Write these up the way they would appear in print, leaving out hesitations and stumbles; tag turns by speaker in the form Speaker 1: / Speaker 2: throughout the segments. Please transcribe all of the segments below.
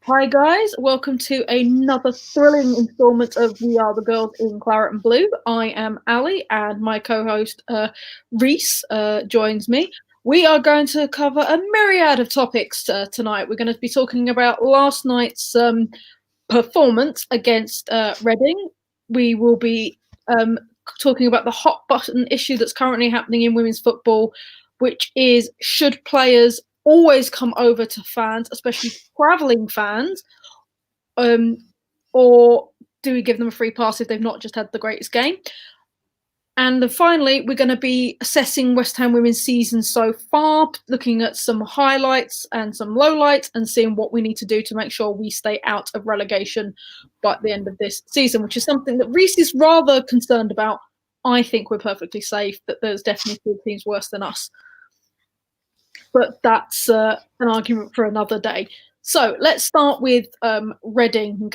Speaker 1: Hi guys, welcome to another thrilling instalment of We Are the Girls in Claret and Blue. I am Ali and my co-host Reese joins me. We are going to cover a myriad of topics tonight. We're going to be talking about last night's performance against Reading. We will be talking about the hot button issue that's currently happening in women's football, which is should players always come over to fans, especially travelling fans, um, or do we give them a free pass if they've not just had the greatest game? And then finally, we're going to be assessing West Ham women's season so far, looking at some highlights and some lowlights, and seeing what we need to do to make sure we stay out of relegation by the end of this season, which is something that Reese is rather concerned about. I think we're perfectly safe, that there's definitely 2 teams worse than us. But that's an argument for another day. So let's start with Reading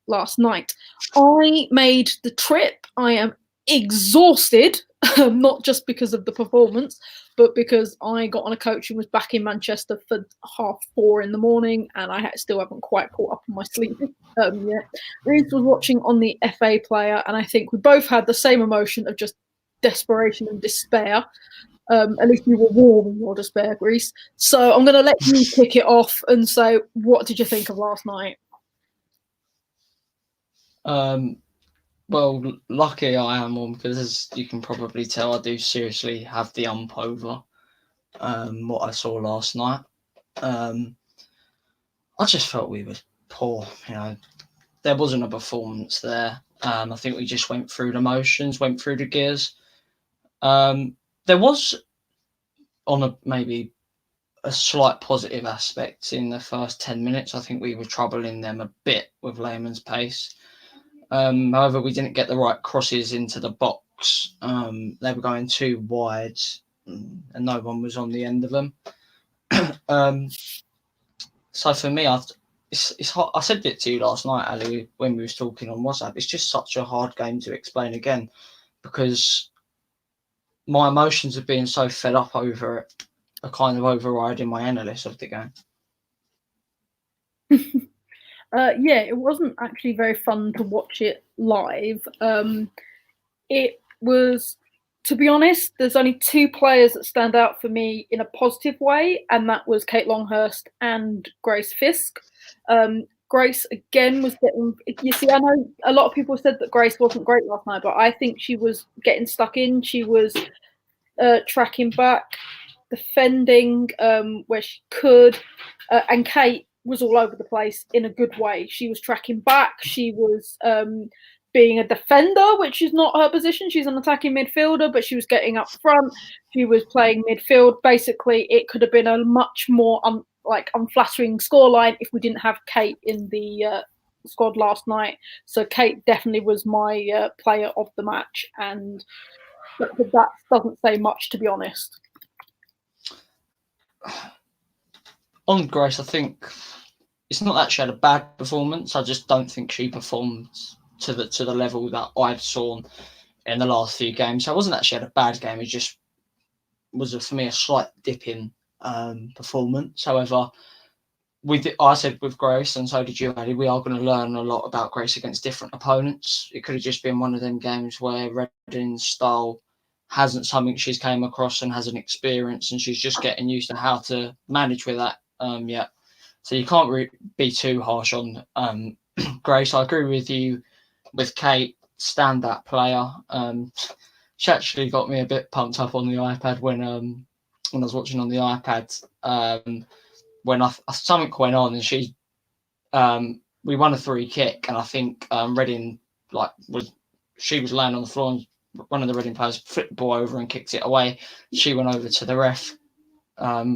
Speaker 1: last night. I made the trip. I am exhausted, not just because of the performance, but because I got on a coach and was back in Manchester for 4:30 in the morning, and I still haven't quite caught up on my sleep yet. Reese was watching on the FA player, and I think we both had the same emotion of just desperation and despair. At least you were warm in your despair, Greece. So I'm going to let you kick it off and say, what did you think of last night?
Speaker 2: Well, lucky I am on, because as you can probably tell, I do seriously have the ump over what I saw last night. I just felt we were poor. There wasn't a performance there. I think we just went through the motions, went through the gears. There was maybe a slight positive aspect in the first 10 minutes. I think we were troubling them a bit with Lehmann's pace. However, we didn't get the right crosses into the box. They were going too wide, and no one was on the end of them. So for me, it's hard. I said it to you last night, Ali, when we was talking on WhatsApp. It's just such a hard game to explain again, because my emotions of being so fed up over it are kind of overriding my analysis of the game.
Speaker 1: Yeah, it wasn't actually very fun to watch it live. It was, to be honest, there's only 2 players that stand out for me in a positive way, and that was Kate Longhurst and Grace Fisk. Grace, again, was getting... You see, I know a lot of people said that Grace wasn't great last night, but I think she was getting stuck in. She was tracking back, defending where she could, and Kate was all over the place in a good way. She was tracking back. She was being a defender, which is not her position. She's an attacking midfielder, but she was getting up front. She was playing midfield. Basically, it could have been a much more unflattering scoreline if we didn't have Kate in the squad last night. So Kate definitely was my player of the match, and that doesn't say much, to be honest.
Speaker 2: On Grace, I think it's not that she had a bad performance. I just don't think she performed to the level that I've saw in the last few games. So it wasn't that she had a bad game. It just was, for me, a slight dip in performance. However, I said with Grace, and so did you, Eddie, we are going to learn a lot about Grace against different opponents. It could have just been one of them games where Reading's style hasn't something she's came across and hasn't experienced, and she's just getting used to how to manage with that yet. So you can't be too harsh on Grace. I agree with you with Kate, standout player. She actually got me a bit pumped up on the iPad when I was watching on the iPad. When something went on, and we won a free kick, and I think Reading she was laying on the floor, and one of the Reading players flipped the ball over and kicked it away. She went over to the ref,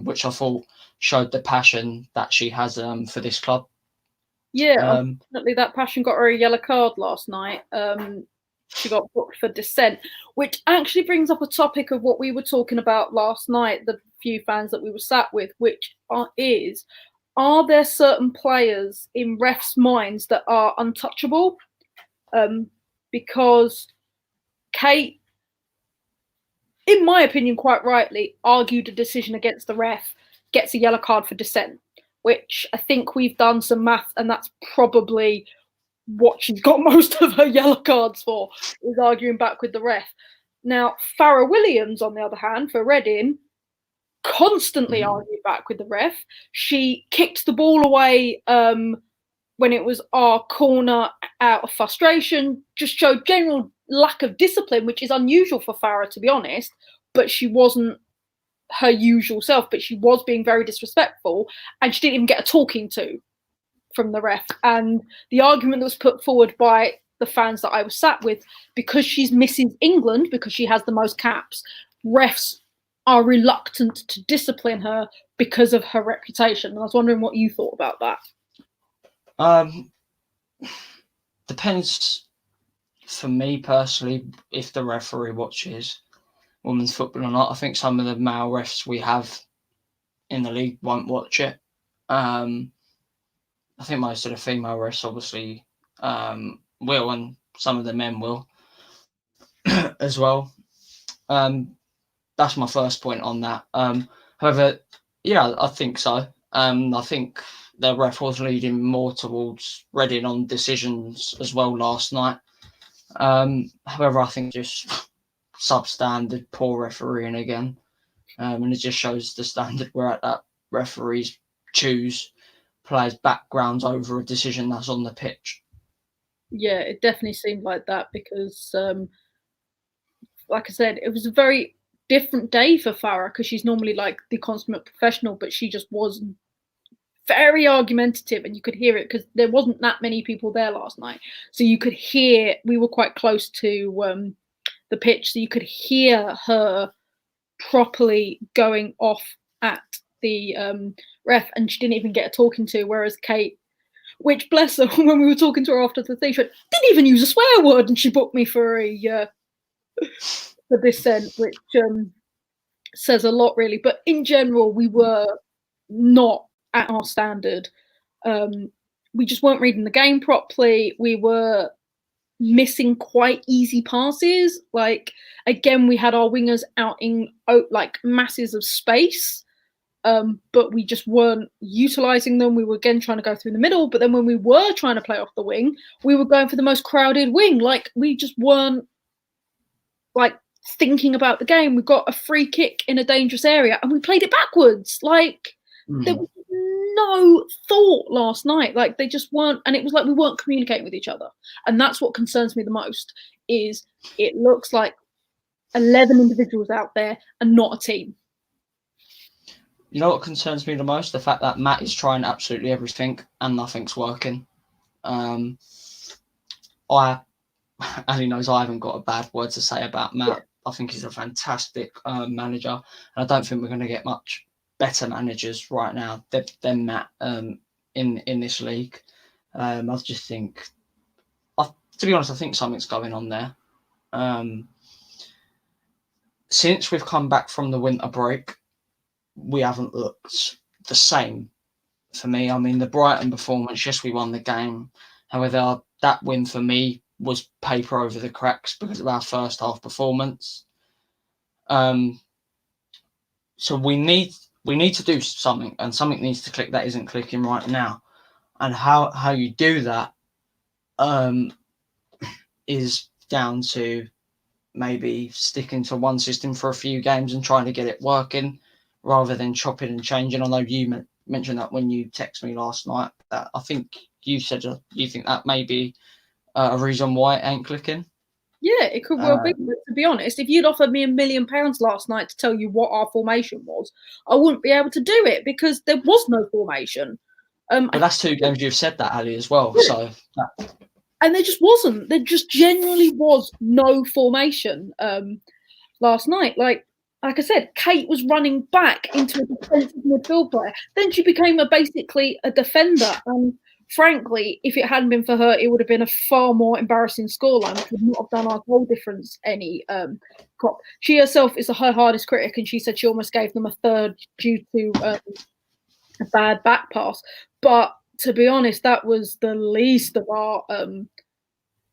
Speaker 2: which I thought showed the passion that she has for this club.
Speaker 1: Yeah, unfortunately, that passion got her a yellow card last night. She got booked for dissent, which actually brings up a topic of what we were talking about last night, the few fans that we were sat with, which are there certain players in refs' minds that are untouchable? Because Kate, in my opinion, quite rightly, argued a decision against the ref, gets a yellow card for dissent. which I think we've done some math, and that's probably what she's got most of her yellow cards for, is arguing back with the ref. Now, Farrah Williams, on the other hand, for Reading, constantly argued back with the ref. She kicked the ball away when it was our corner out of frustration, just showed general lack of discipline, which is unusual for Farrah, to be honest, but she wasn't her usual self, but she was being very disrespectful, and she didn't even get a talking to from the ref. And the argument that was put forward by the fans that I was sat with, because she's Mrs. England, because she has the most caps, refs are reluctant to discipline her because of her reputation. And I was wondering what you thought about that.
Speaker 2: Depends, for me personally, if the referee watches women's football or not. I think some of the male refs we have in the league won't watch it. I think most of the female refs obviously will, and some of the men will as well. That's my first point on that. However, yeah, I think so. I think the ref was leading more towards Reading on decisions as well last night. However, I think just substandard, poor refereeing again. And it just shows the standard we're at, that referees choose players' backgrounds over a decision that's on the pitch.
Speaker 1: Yeah, it definitely seemed like that because, like I said, it was a very different day for Farrah because she's normally like the consummate professional, but she just was very argumentative, and you could hear it because there wasn't that many people there last night. So you could hear, we were quite close to the pitch, so you could hear her properly going off at the ref, and she didn't even get a talking to, whereas Kate, which bless her, when we were talking to her after the thing, she went, didn't even use a swear word, and she booked me for dissent, which says a lot really. But in general, we were not at our standard. We just weren't reading the game properly. We were missing quite easy passes. Like, again, we had our wingers out in like masses of space, but we just weren't utilizing them. We were again trying to go through the middle, but then when we were trying to play off the wing, we were going for the most crowded wing. Like, we just weren't like thinking about the game. We got a free kick in a dangerous area and we played it backwards. Like, there was no thought last night. Like, they just weren't, and it was like we weren't communicating with each other. And that's what concerns me the most, is it looks like 11 individuals out there and not a team.
Speaker 2: You know what concerns me the most? The fact that Matt is trying absolutely everything and nothing's working. Ali knows I haven't got a bad word to say about Matt. Yeah. I think he's a fantastic manager, and I don't think we're going to get much better managers right now than Matt in this league. I just think, to be honest, I think something's going on there. Since we've come back from the winter break, we haven't looked the same for me. I mean, the Brighton performance, yes, we won the game. However, that win for me was paper over the cracks because of our first half performance. So we need to do something, and something needs to click that isn't clicking right now. And how you do that is down to maybe sticking to one system for a few games and trying to get it working, rather than chopping and changing. Although you mentioned that when you texted me last night, that I think you said you think that may be a reason why it ain't clicking.
Speaker 1: Yeah, it could well be. But to be honest, if you'd offered me £1 million last night to tell you what our formation was, I wouldn't be able to do it because there was no formation.
Speaker 2: But that's 2 games you've said that, Ali, as well. So,
Speaker 1: and there just wasn't. There just genuinely was no formation last night. Like I said, Kate was running back into a defensive midfield player. Then she became basically a defender. And frankly, if it hadn't been for her, it would have been a far more embarrassing scoreline, which would not have done our goal difference any crop. She herself is her hardest critic, and she said she almost gave them a third due to a bad back pass. But to be honest, that was the least of our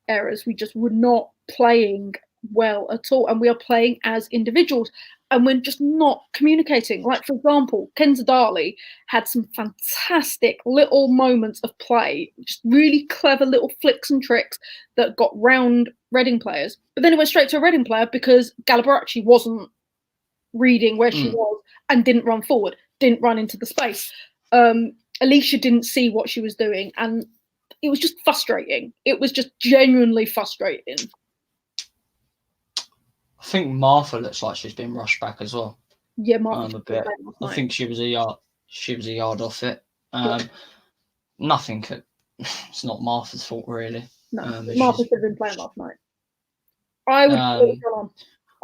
Speaker 1: errors. We just were not playing well at all, and we are playing as individuals. and we're just not communicating. Like, for example, Kenza Darley had some fantastic little moments of play, just really clever little flicks and tricks that got round Reading players. But then it went straight to a Reading player because Galabarachi wasn't reading where she was and didn't run forward, didn't run into the space. Alicia didn't see what she was doing, and it was just frustrating. It was just genuinely frustrating.
Speaker 2: I think Martha looks like she's been rushed back as well.
Speaker 1: Yeah, Martha.
Speaker 2: A bit. I think she was a yard off it. Nothing could. It's not Martha's fault, really.
Speaker 1: No, Martha should have been playing last night. I would put Little John on.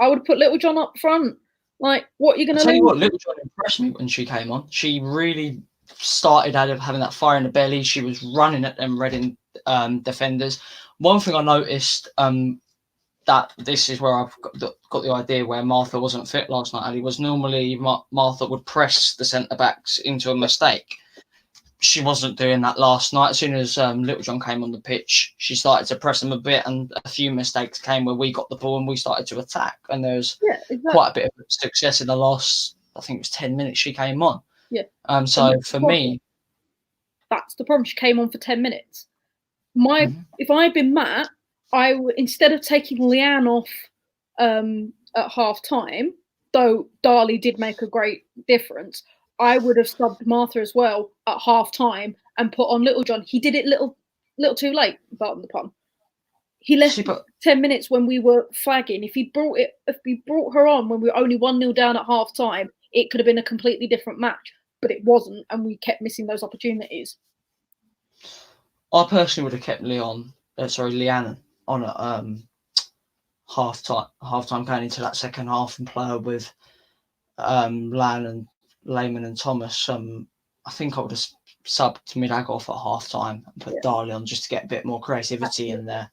Speaker 1: I would put Little John up front. Like, what are you going to do?
Speaker 2: Tell you what, Little John impressed me when she came on. She really started out of having that fire in the belly. She was running at them Reading defenders. One thing I noticed, that this is where I've got the idea where Martha wasn't fit last night, Ali, was normally Martha would press the centre-backs into a mistake. She wasn't doing that last night. As soon as Little John came on the pitch, she started to press them a bit, and a few mistakes came where we got the ball and we started to attack. And there was quite a bit of success in the last, I think it was 10 minutes she came on.
Speaker 1: Yeah.
Speaker 2: So for me,
Speaker 1: that's the problem. She came on for 10 minutes. If I had been Matt, I would, instead of taking Leanne off at half time, though Darley did make a great difference, I would have subbed Martha as well at half time and put on Little John. He did it little too late, pardon the pun. He left 10 minutes when we were flagging. If he brought her on when we were only 1-0 down at half time, it could have been a completely different match. But it wasn't, and we kept missing those opportunities.
Speaker 2: I personally would have kept Leanne on at half time going into that second half and play her with Lan and Lehman and Thomas. I think I would have subbed Midag off at half time and put Darley on just to get a bit more creativity in there.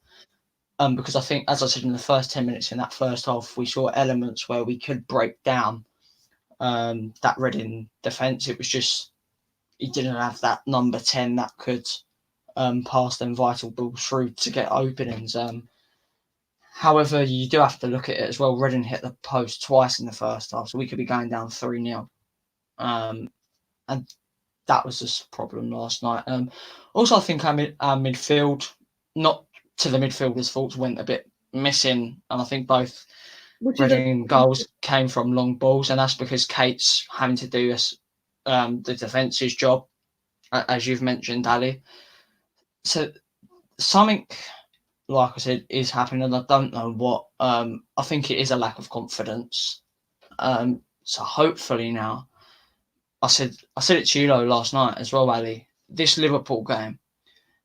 Speaker 2: Because I think, as I said, in the first 10 minutes in that first half, we saw elements where we could break down that Reading defence. It was just he didn't have that number 10 that could pass them vital balls through to get openings. However, you do have to look at it as well. Reading hit the post twice in the first half, so we could be going down 3-0. And that was just a problem last night. Also, I think our midfield, not to the midfielders' faults, went a bit missing. And I think both Reading goals came from long balls. And that's because Kate's having to do the defence's job, as you've mentioned, Ali. So something, like I said, is happening. And I don't know what. I think it is a lack of confidence. So hopefully now, I said it to you last night as well, Ali. This Liverpool game,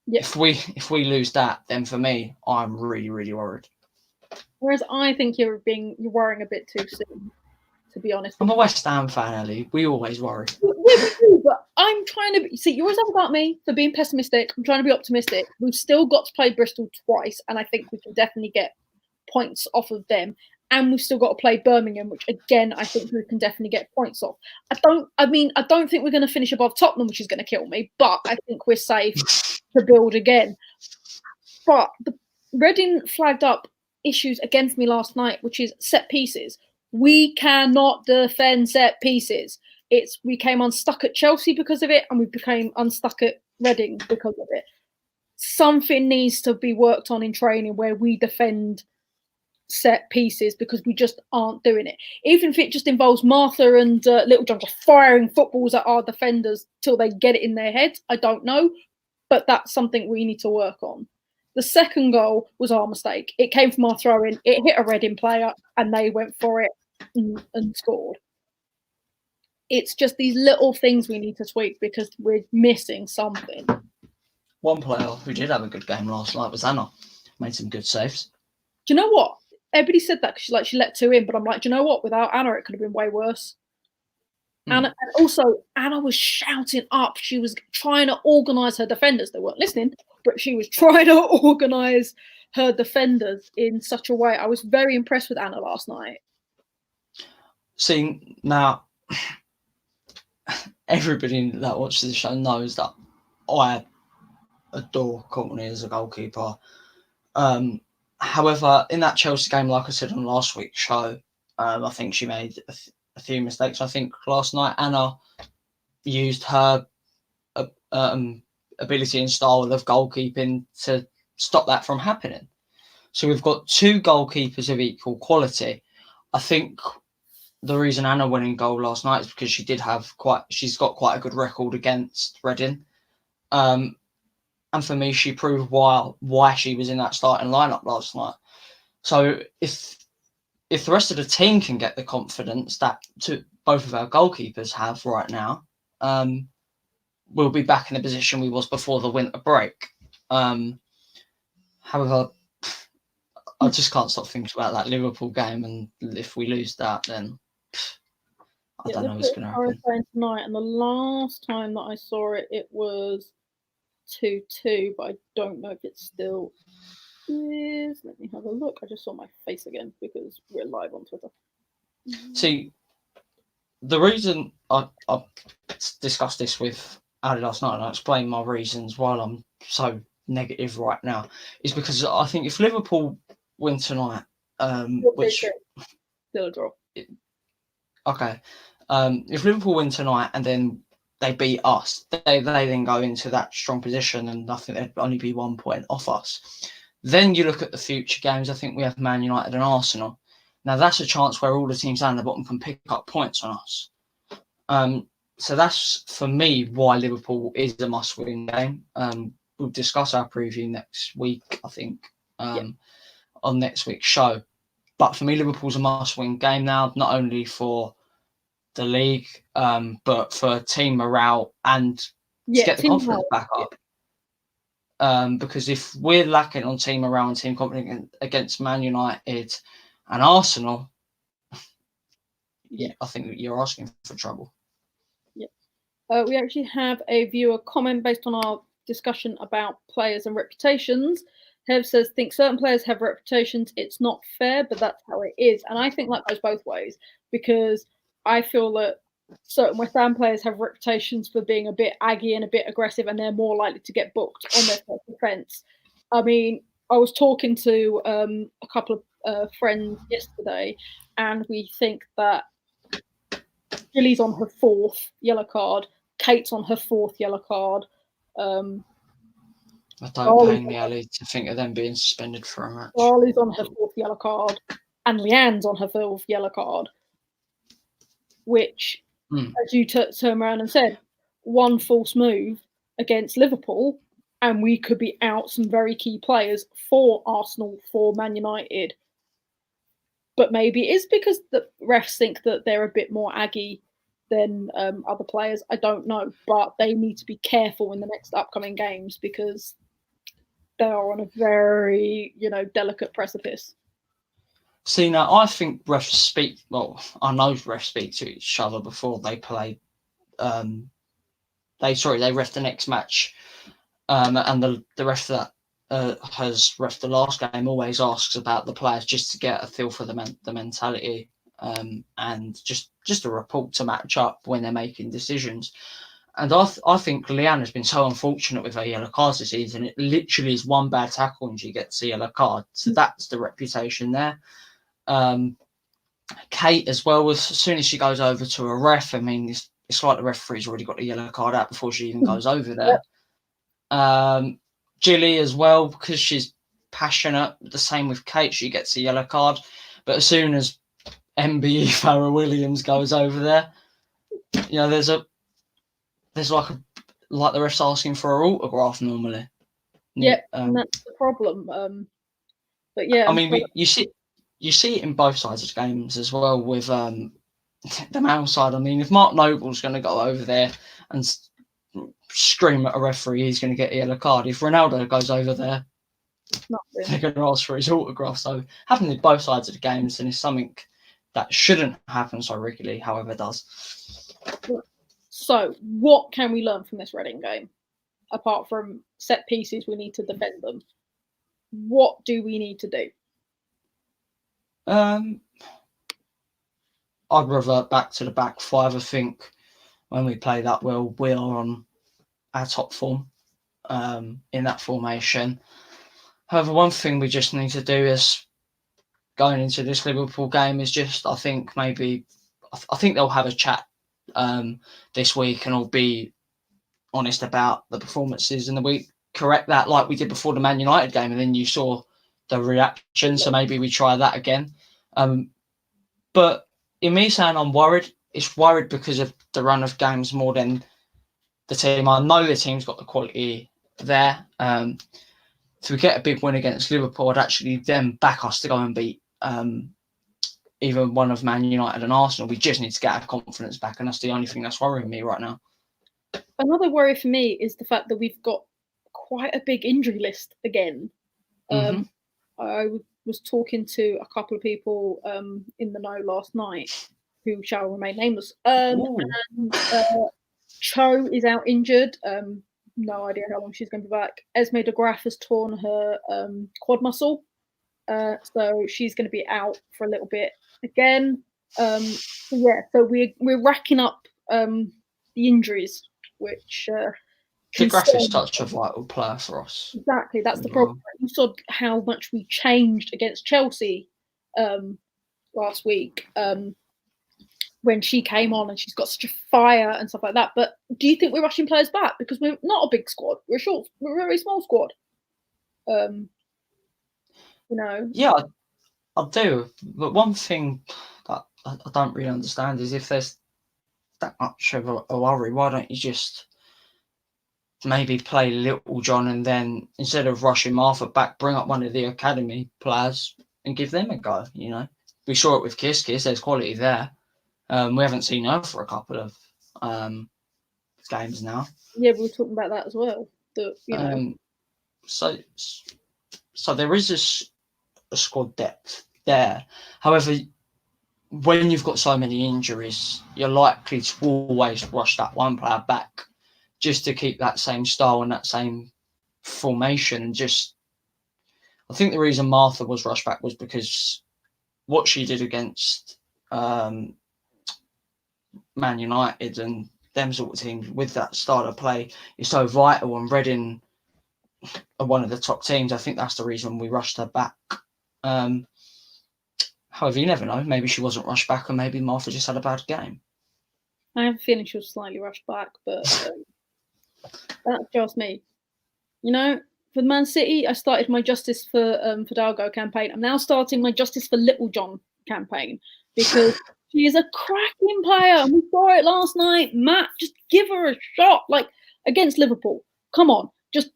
Speaker 2: if we lose that, then for me, I'm really, really worried.
Speaker 1: Whereas I think you're worrying a bit too soon, to be honest.
Speaker 2: I'm a West Ham fan, Ali. We always worry.
Speaker 1: Yeah, we do, but I'm trying to see. You always have about me for being pessimistic. I'm trying to be optimistic. We've still got to play Bristol twice, and I think we can definitely get points off of them. And we've still got to play Birmingham, which again I think we can definitely get points off. I don't think we're going to finish above Tottenham, which is going to kill me. But I think we're safe to build again. But the Reading flagged up issues against me last night, which is set pieces. We cannot defend set pieces. We came unstuck at Chelsea because of it, and we became unstuck at Reading because of it. Something needs to be worked on in training where we defend set pieces, because we just aren't doing it. Even if it just involves Martha and Little John just firing footballs at our defenders till they get it in their heads, I don't know. But that's something we need to work on. The second goal was our mistake. It came from our throw-in. It hit a Reading player, and they went for it and scored. It's just these little things we need to tweak because we're missing something.
Speaker 2: One player who did have a good game last night was Anna. Made some good saves.
Speaker 1: Do you know what? Everybody said that because she let 2 in, but I'm like, do you know what? Without Anna, it could have been way worse. Anna, and also, Anna was shouting up. She was trying to organise her defenders. They weren't listening, but she was trying to organise her defenders in such a way. I was very impressed with Anna last night.
Speaker 2: See, now, everybody that watches the show knows that I adore Courtney as a goalkeeper. However, in that Chelsea game, like I said on last week's show, I think she made a few mistakes. I think last night Anna used her ability and style of goalkeeping to stop that from happening. So we've got two goalkeepers of equal quality. I think the reason Anna went in goal last night is because she's got quite a good record against Reading. And for me, she proved why she was in that starting lineup last night. So if the rest of the team can get the confidence that both of our goalkeepers have right now, we'll be back in the position we was before the winter break. However, I just can't stop thinking about that Liverpool game, and if we lose that, then I don't know what's going to happen.
Speaker 1: Tonight, and the last time that I saw it, it was 2-2, but I don't know if it still is. Let me have a look. I just saw my face again because we're live on Twitter.
Speaker 2: See, the reason I discussed this with Ali last night, and I explained my reasons why I'm so negative right now, is because I think if Liverpool win tonight, which
Speaker 1: still a draw.
Speaker 2: Okay, if Liverpool win tonight and then they beat us, they then go into that strong position, and I think they'd only be 1 point off us. Then you look at the future games. I think we have Man United and Arsenal. Now that's a chance where all the teams down the bottom can pick up points on us. So that's, for me, why Liverpool is a must-win game. We'll discuss our preview next week, I think, on next week's show. But for me, Liverpool's a must-win game now, not only for the league, but for team morale and to get the confidence back up. Because if we're lacking on team morale and team confidence against Man United and Arsenal, I think you're asking for trouble.
Speaker 1: We actually have a viewer comment based on our discussion about players and reputations. Hev says, think certain players have reputations. It's not fair, but that's how it is. And I think that goes both ways, because I feel that certain West Ham players have reputations for being a bit aggy and a bit aggressive, and they're more likely to get booked on their first offence. I mean, I was talking to a couple of friends yesterday, and we think that Gilly's on her 4th yellow card, Kate's on her 4th yellow card.
Speaker 2: I don't pain me, Ali, to think of them being suspended for a match.
Speaker 1: Charlie's on her 4th yellow card, and Leanne's on her 4th yellow card, which, as you turned around and said, one false move against Liverpool, and we could be out some very key players for Arsenal, for Man United. But maybe it's because the refs think that they're a bit more aggy than other players. I don't know, but they need to be careful in the next upcoming games because they are on a very, delicate precipice.
Speaker 2: See, now I think refs speak. Well, I know refs speak to each other before they play. They ref the next match, and the ref that has ref the last game always asks about the players just to get a feel for the mentality, and just a report to match up when they're making decisions. And I think Leanne has been so unfortunate with her yellow cards this season. It literally is one bad tackle and she gets a yellow card. So that's the reputation there. Kate as well, as soon as she goes over to a ref, I mean, it's like the referee's already got the yellow card out before she even goes over there. Gilly as well, because she's passionate. The same with Kate, she gets a yellow card. But as soon as MBE Farrah Williams goes over there, there's like the refs asking for her autograph normally.
Speaker 1: Yeah, and that's the problem. But yeah,
Speaker 2: I mean, you see it in both sides of games as well with the male side. I mean, if Mark Noble's going to go over there and scream at a referee, he's going to get a yellow card. If Ronaldo goes over there, they're going to ask for his autograph. So happening in both sides of the games, and it's something that shouldn't happen so regularly, however it does.
Speaker 1: So what can we learn from this Reading game? Apart from set pieces, we need to defend them. What do we need to do?
Speaker 2: I'd revert back to the back 5. I think when we play that well, we are on our top form in that formation. However, one thing we just need to do is going into this Liverpool game is just, I think maybe, I think they'll have a chat this week and all be honest about the performances in the week. Correct that like we did before the Man United game, and then you saw the reaction. So maybe we try that again. But in me saying I'm worried, it's worried because of the run of games more than the team. I know the team's got the quality there. To get a big win against Liverpool, I'd actually then back us to go and beat either one of Man United and Arsenal. We just need to get our confidence back, and that's the only thing that's worrying me right now.
Speaker 1: Another worry for me is the fact that we've got quite a big injury list again. I was talking to a couple of people in the know last night who shall remain nameless. Cho is out injured. No idea how long she's going to be back. Esme de Graaf has torn her quad muscle. So she's going to be out for a little bit again. So we're racking up the injuries, which
Speaker 2: de Graaf is such a vital player for us.
Speaker 1: Exactly, that's the problem. You saw how much we changed against Chelsea last week when she came on, and she's got such a fire and stuff like that. But do you think we're rushing players back because we're not a big squad? We're a very small squad.
Speaker 2: Yeah, I do. But one thing that I don't really understand is if there's that much of a worry, why don't you just maybe play Little John and then instead of rushing Martha back, bring up one of the academy players and give them a go? We saw it with Kiss. There's quality there. We haven't seen her for a couple of games now.
Speaker 1: Yeah, we were talking about that as well.
Speaker 2: So there is a squad depth there. However, when you've got so many injuries, you're likely to always rush that one player back just to keep that same style and that same formation. And I think the reason Martha was rushed back was because what she did against Man United and them sort of teams with that style of play is so vital, and Reading are one of the top teams. I think that's the reason we rushed her back. However, you never know. Maybe she wasn't rushed back, and maybe Martha just had a bad game.
Speaker 1: I have a feeling she was slightly rushed back, but that's just me. For Man City, I started my Justice for Fidalgo campaign. I'm now starting my Justice for Little John campaign because she is a cracking player, and we saw it last night. Matt, just give her a shot, like against Liverpool. Come on, just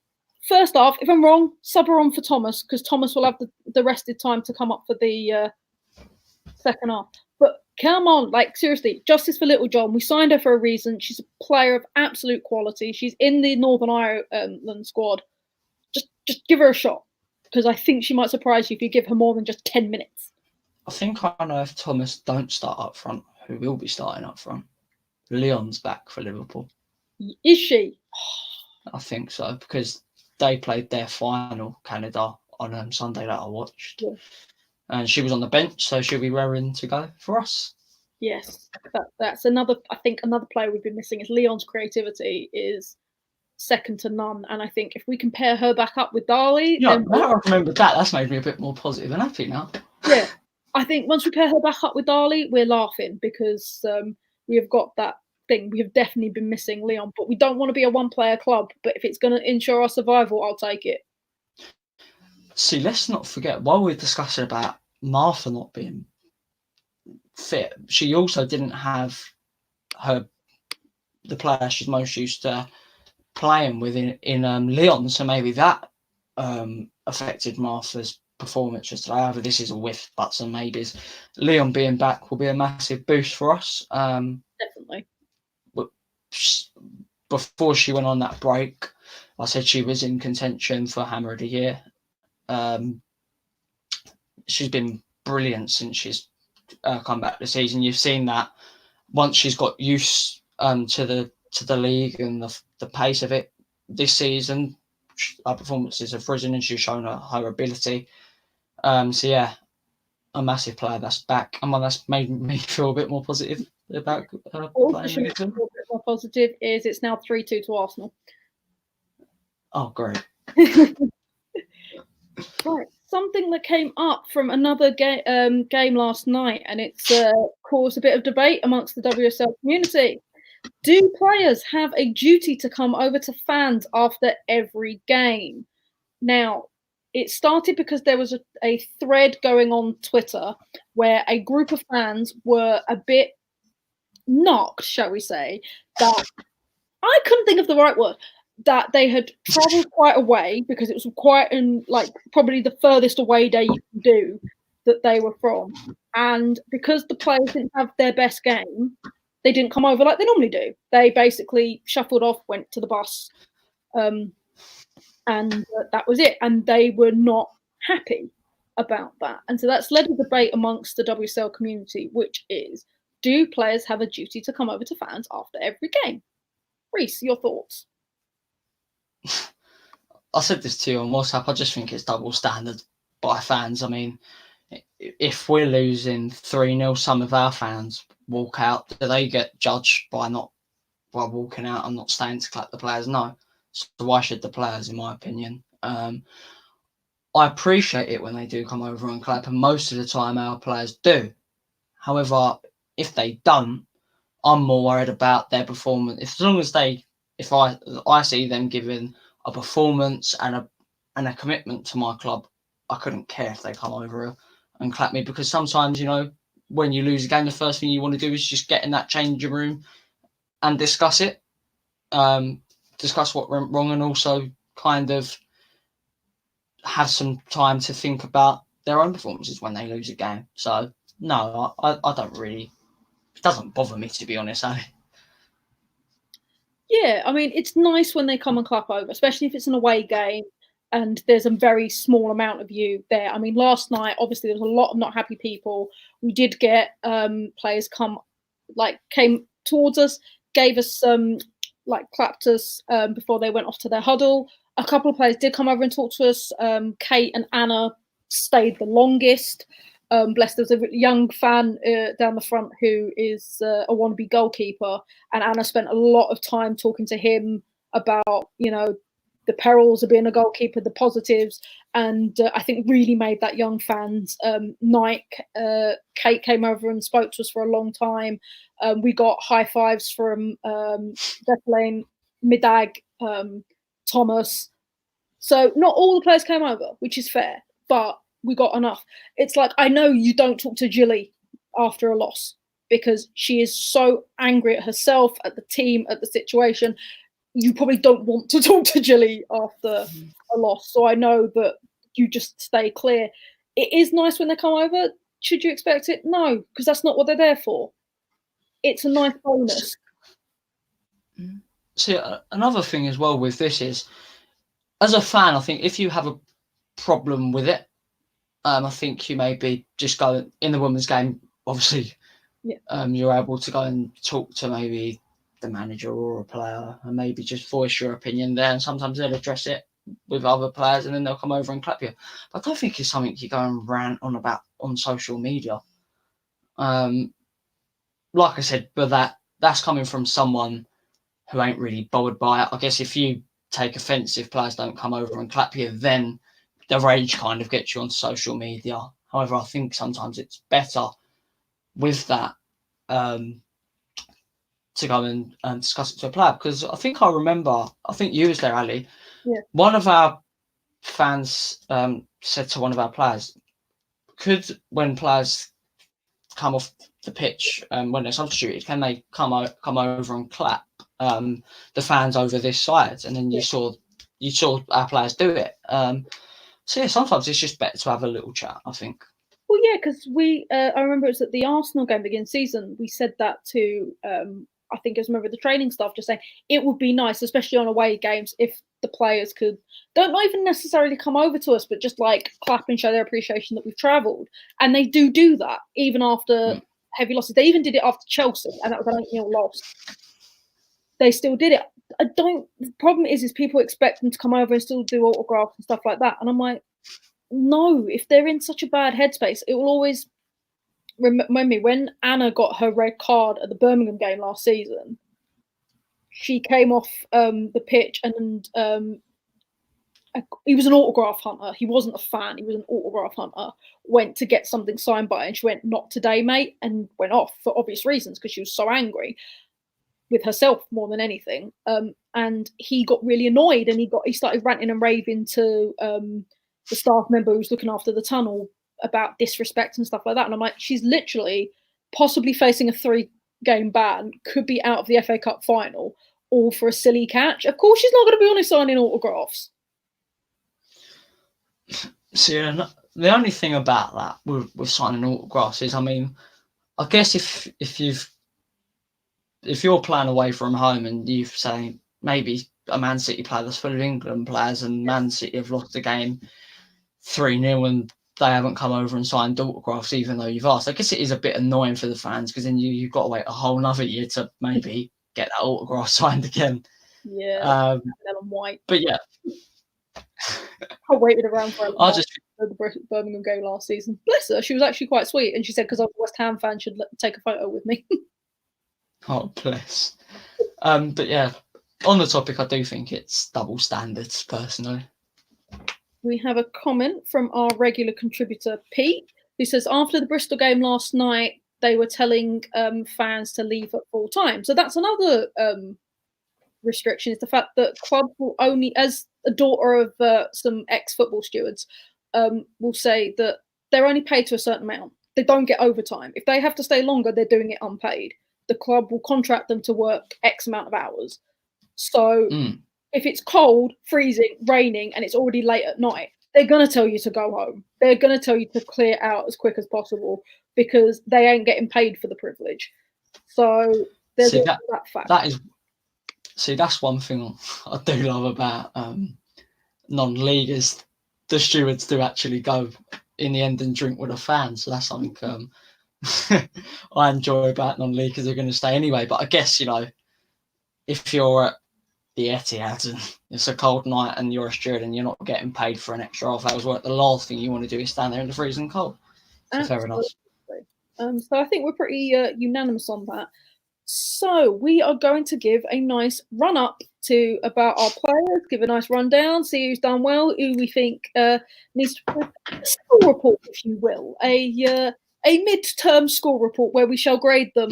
Speaker 1: first off, if I'm wrong, sub her on for Thomas, because Thomas will have the rested time to come up for the second half. But come on, seriously, Justice for Little John. We signed her for a reason. She's a player of absolute quality. She's in the Northern Ireland squad. Just give her a shot, because I think she might surprise you if you give her more than just 10 minutes.
Speaker 2: I think I know if Thomas don't start up front, who will be starting up front. Leon's back for Liverpool.
Speaker 1: Is she?
Speaker 2: I think so, because they played their final, Canada, on Sunday that I watched. Yeah. And she was on the bench, so she'll be raring to go for us.
Speaker 1: Yes, that's another player we've been missing is Leon's creativity is second to none. And I think if we can pair her back up with Dali...
Speaker 2: Yeah, now I remember that's made me a bit more positive and happy now.
Speaker 1: Yeah, I think once we pair her back up with Dali, we're laughing, because we have got that thing. We have definitely been missing Leon, but we don't want to be a one-player club. But if it's going to ensure our survival, I'll take it.
Speaker 2: See, let's not forget, while we're discussing about Martha not being fit, she also didn't have the player she's most used to playing with in Leon, so maybe that affected Martha's performance yesterday. However, this is a whiff, buts and maybes. Leon being back will be a massive boost for us.
Speaker 1: Definitely.
Speaker 2: Before she went on that break, I said she was in contention for Hammer of the Year. She's been brilliant since she's come back this season. You've seen that once she's got used to the league and the pace of it this season, our performances have risen and she's shown her ability. So yeah, a massive player that's back, and one that's made me feel a bit more positive about playing.
Speaker 1: Also, a bit more positive is it's now 3-2 to Arsenal.
Speaker 2: Oh, great.
Speaker 1: Right. something that came up from another game last night, and it's caused a bit of debate amongst the WSL community. Do players have a duty to come over to fans after every game? Now, it started because there was a thread going on Twitter where a group of fans were a bit knocked, shall we say, that I couldn't think of the right word, that they had travelled quite a way because it was quite probably the furthest away day you can do that they were from. And because the players didn't have their best game, they didn't come over like they normally do. They basically shuffled off, went to the bus, and that was it. And they were not happy about that. And so that's led a debate amongst the WSL community, which is, do players have a duty to come over to fans after every game? Reese, your thoughts?
Speaker 2: I said this to you on WhatsApp. I just think it's double standard by fans. I mean, if we're losing 3-0, some of our fans walk out. Do they get judged by walking out and not staying to clap the players? No. So why should the players, in my opinion? I appreciate it when they do come over and clap, and most of the time our players do. However, if they don't, I'm more worried about their performance. As long as if I see them giving a performance and a commitment to my club, I couldn't care if they come over and clap me, because sometimes, when you lose a game, the first thing you want to do is just get in that changing room and discuss it, discuss what went wrong, and also kind of have some time to think about their own performances when they lose a game. So no, I don't really. It doesn't bother me, to be honest.
Speaker 1: Yeah, I mean, it's nice when they come and clap over, especially if it's an away game and there's a very small amount of you there. I mean, last night, obviously, there was a lot of not happy people. We did get players came towards us, gave us some, clapped us before they went off to their huddle. A couple of players did come over and talk to us. Kate and Anna stayed the longest. Bless, there's a young fan down the front who is a wannabe goalkeeper, and Anna spent a lot of time talking to him about, the perils of being a goalkeeper, the positives, and I think really made that young fan's night. Kate came over and spoke to us for a long time. We got high fives from Bethlehem, Midag, Thomas. So not all the players came over, which is fair, but we got enough. It's like, I know you don't talk to Jilly after a loss because she is so angry at herself, at the team, at the situation. You probably don't want to talk to Jilly after a loss. So I know that you just stay clear. It is nice when they come over. Should you expect it? No, because that's not what they're there for. It's a nice bonus.
Speaker 2: See, another thing as well with this is, as a fan, I think if you have a problem with it, I think you maybe just go in the women's game. Obviously, you're able to go and talk to maybe the manager or a player and maybe just voice your opinion there. And sometimes they'll address it with other players and then they'll come over and clap you. But I don't think it's something you go and rant on about on social media. Like I said, but that's coming from someone who ain't really bothered by it. I guess if you take offence if players don't come over and clap you, then the rage kind of gets you on social media. However, I think sometimes it's better with that to go and discuss it to a player, because I think you was there, Ali.
Speaker 1: Yeah.
Speaker 2: One of our fans said to one of our players, when players come off the pitch when they're substituted, can they come over and clap the fans over this side? And then you saw our players do it. So yeah, sometimes it's just better to have a little chat, I think.
Speaker 1: Well, yeah, because I remember it was at the Arsenal game beginning of the season. We said that to, I think it was a member of the training staff, just saying it would be nice, especially on away games, if the players could not even necessarily come over to us, but just clap and show their appreciation that we've travelled. And they do that even after heavy losses. They even did it after Chelsea, and that was an 8-0 loss. They still did it. The problem is people expect them to come over and still do autographs and stuff like that. And I'm like, no, if they're in such a bad headspace, it will always remind me when Anna got her red card at the Birmingham game last season. She came off the pitch and he was an autograph hunter. He wasn't a fan. He was an autograph hunter. Went to get something signed by her, and she went, "Not today, mate," and went off for obvious reasons because she was so angry with herself more than anything. And he got really annoyed, and he started ranting and raving to the staff member who was looking after the tunnel about disrespect and stuff like that. And I'm like, she's literally possibly facing a 3-game ban, could be out of the FA Cup final, all for a silly catch. Of course, she's not going to be on his signing autographs.
Speaker 2: So the only thing about that with signing autographs is, I mean, I guess if you're playing away from home and you say maybe a Man City player that's full of England players and Man City have lost the game 3-0 and they haven't come over and signed autographs even though you've asked, I guess it is a bit annoying for the fans because then you've got to wait a whole nother year to maybe get that autograph signed again.
Speaker 1: Yeah, Ellen White.
Speaker 2: But yeah.
Speaker 1: I waited around for the Birmingham game last season. Bless her, she was actually quite sweet, and she said because I was a West Ham fan, she'd take a photo with me.
Speaker 2: Oh, bless. But yeah, on the topic, I do think it's double standards, personally.
Speaker 1: We have a comment from our regular contributor, Pete, who says, after the Bristol game last night, they were telling fans to leave at full time. So that's another restriction, is the fact that clubs will only, as a daughter of some ex-football stewards, will say that they're only paid to a certain amount. They don't get overtime. If they have to stay longer, they're doing it unpaid. The club will contract them to work X amount of hours. So if it's cold, freezing, raining, and it's already late at night, they're going to tell you to go home. They're going to tell you to clear out as quick as possible because they ain't getting paid for the privilege. So there's that fact.
Speaker 2: That's one thing I do love about non-league is the stewards do actually go in the end and drink with the fans. So that's something I enjoy about non-league because they're going to stay anyway. But I guess, if you're at the Etihad and it's a cold night and you're a steward and you're not getting paid for an extra half hour's work, the last thing you want to do is stand there in the freezing cold. So fair enough.
Speaker 1: So I think we're pretty unanimous on that. So we are going to give a nice run-up to about our players, give a nice rundown, see who's done well, who we think needs to put a score report, if you will, a mid-term score report where we shall grade them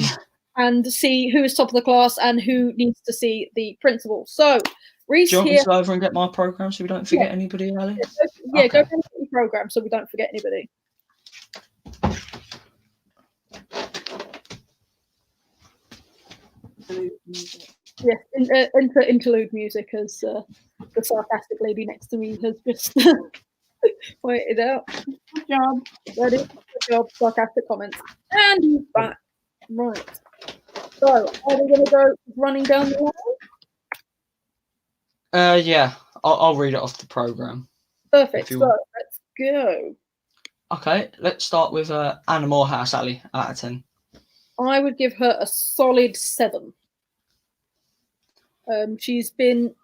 Speaker 1: and see who is top of the class and who needs to see the principal. So, Reese,
Speaker 2: do you want me to go over and get my programme so we don't forget anybody, Ali?
Speaker 1: Yeah, go into the programme so we don't forget anybody. Yes, enter interlude music as the sarcastic lady next to me has just pointed out. Good job. Ready? Good job. Sarcastic comments. And he's back. Right. So, are we going to go running down the line?
Speaker 2: Yeah, I'll read it off the programme.
Speaker 1: Perfect. So, let's go.
Speaker 2: Okay, let's start with Anna Morehouse, Ali, out of 10.
Speaker 1: I would give her a solid 7. She's been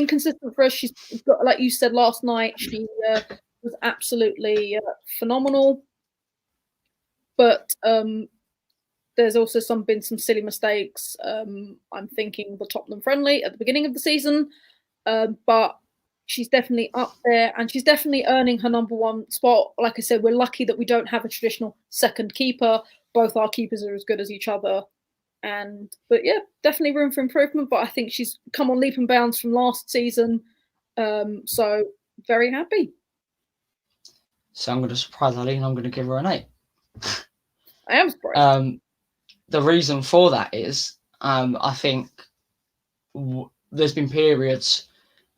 Speaker 1: consistent for us. She's got, like you said last night, she was absolutely phenomenal. But there's also been some silly mistakes. I'm thinking the Tottenham friendly at the beginning of the season, but she's definitely up there, and she's definitely earning her number 1 spot. Like I said, we're lucky that we don't have a traditional second keeper. Both our keepers are as good as each other. But yeah, definitely room for improvement. But I think she's come on leap and bounds from last season. So very happy.
Speaker 2: So I'm going to surprise Ali and I'm going to give her an 8.
Speaker 1: I am surprised.
Speaker 2: The reason for that is I think there's been periods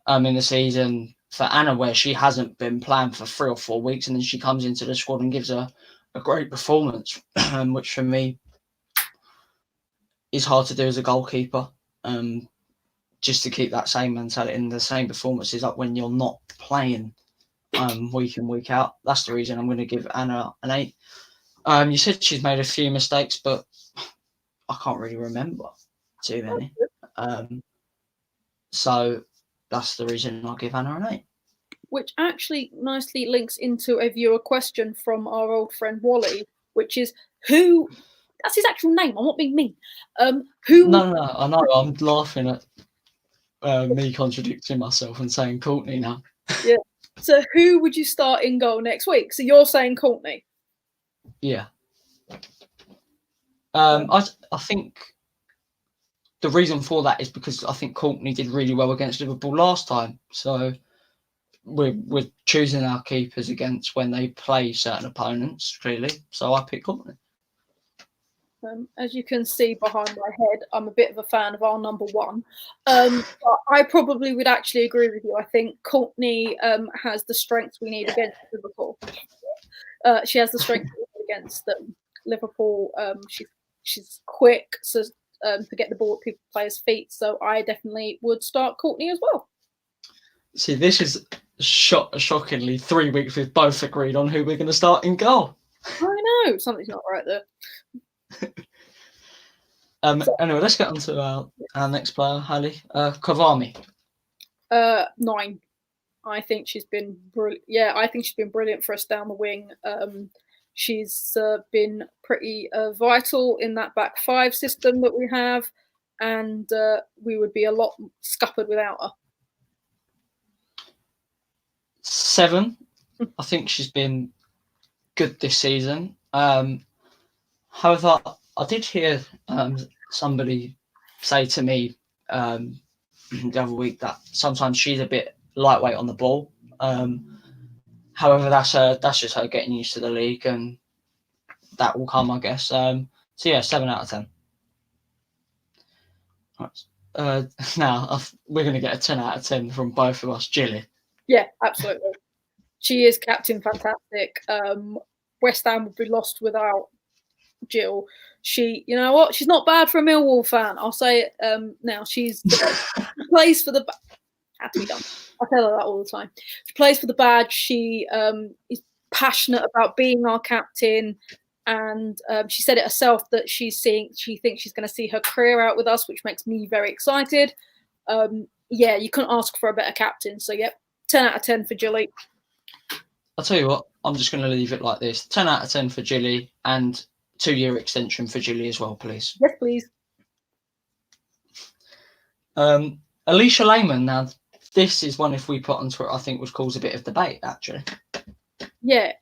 Speaker 2: in the season for Anna where she hasn't been playing for 3 or 4 weeks, and then she comes into the squad and gives a great performance, which for me is hard to do as a goalkeeper. Just to keep that same mentality and the same performances up when you're not playing week in, week out. That's the reason I'm going to give Anna an 8. You said she's made a few mistakes, but I can't really remember too many. So that's the reason I'll give Anna an 8.
Speaker 1: Which actually nicely links into a viewer question from our old friend Wally, which is who... That's his actual name. I'm not being mean.
Speaker 2: No, I know. I'm laughing at me contradicting myself and saying Courtney now.
Speaker 1: Yeah. So who would you start in goal next week? So you're saying Courtney?
Speaker 2: Yeah. I think the reason for that is because I think Courtney did really well against Liverpool last time. So we're choosing our keepers against when they play certain opponents, clearly. So I pick Courtney.
Speaker 1: As you can see behind my head, I'm a bit of a fan of our number one. But I probably would actually agree with you. I think Courtney has the strength we need against Liverpool. She has the strength against Liverpool. She's quick, so to get the ball at people players' feet. So I definitely would start Courtney as well.
Speaker 2: See, this is shockingly 3 weeks we've both agreed on who we're going to start in goal.
Speaker 1: I know something's not right there.
Speaker 2: Anyway, let's get on to our next player, Hallie. Cavani.
Speaker 1: 9. I think she's been brilliant. Yeah, I think she's been brilliant for us down the wing. She's been pretty vital in that back five system that we have, and we would be a lot scuppered without her.
Speaker 2: 7. I think she's been good this season. However, I did hear somebody say to me the other week that sometimes she's a bit lightweight on the ball. However, that's just her getting used to the league, and that will come, I guess. So yeah, 7 out of 10. Right. Now we're going to get a 10 out of 10 from both of us, Jilly.
Speaker 1: Yeah, absolutely. She is captain fantastic. West Ham would be lost without Jill. She, you know what? She's not bad for a Millwall fan. I'll say it now. She plays for the. Had to be done. I tell her that all the time. She plays for the badge. She is passionate about being our captain, and she said it herself that she thinks she's going to see her career out with us, which makes me very excited. Yeah, you couldn't ask for a better captain. So yep, 10 out of 10 for Jilly.
Speaker 2: I'll tell you what. I'm just going to leave it like this: 10 out of 10 for Jilly, and 2-year extension for Jilly as well, please.
Speaker 1: Yes, please.
Speaker 2: Alicia Lehmann. Now, this is one, if we put on Twitter, I think would cause a bit of debate, actually.
Speaker 1: Yeah.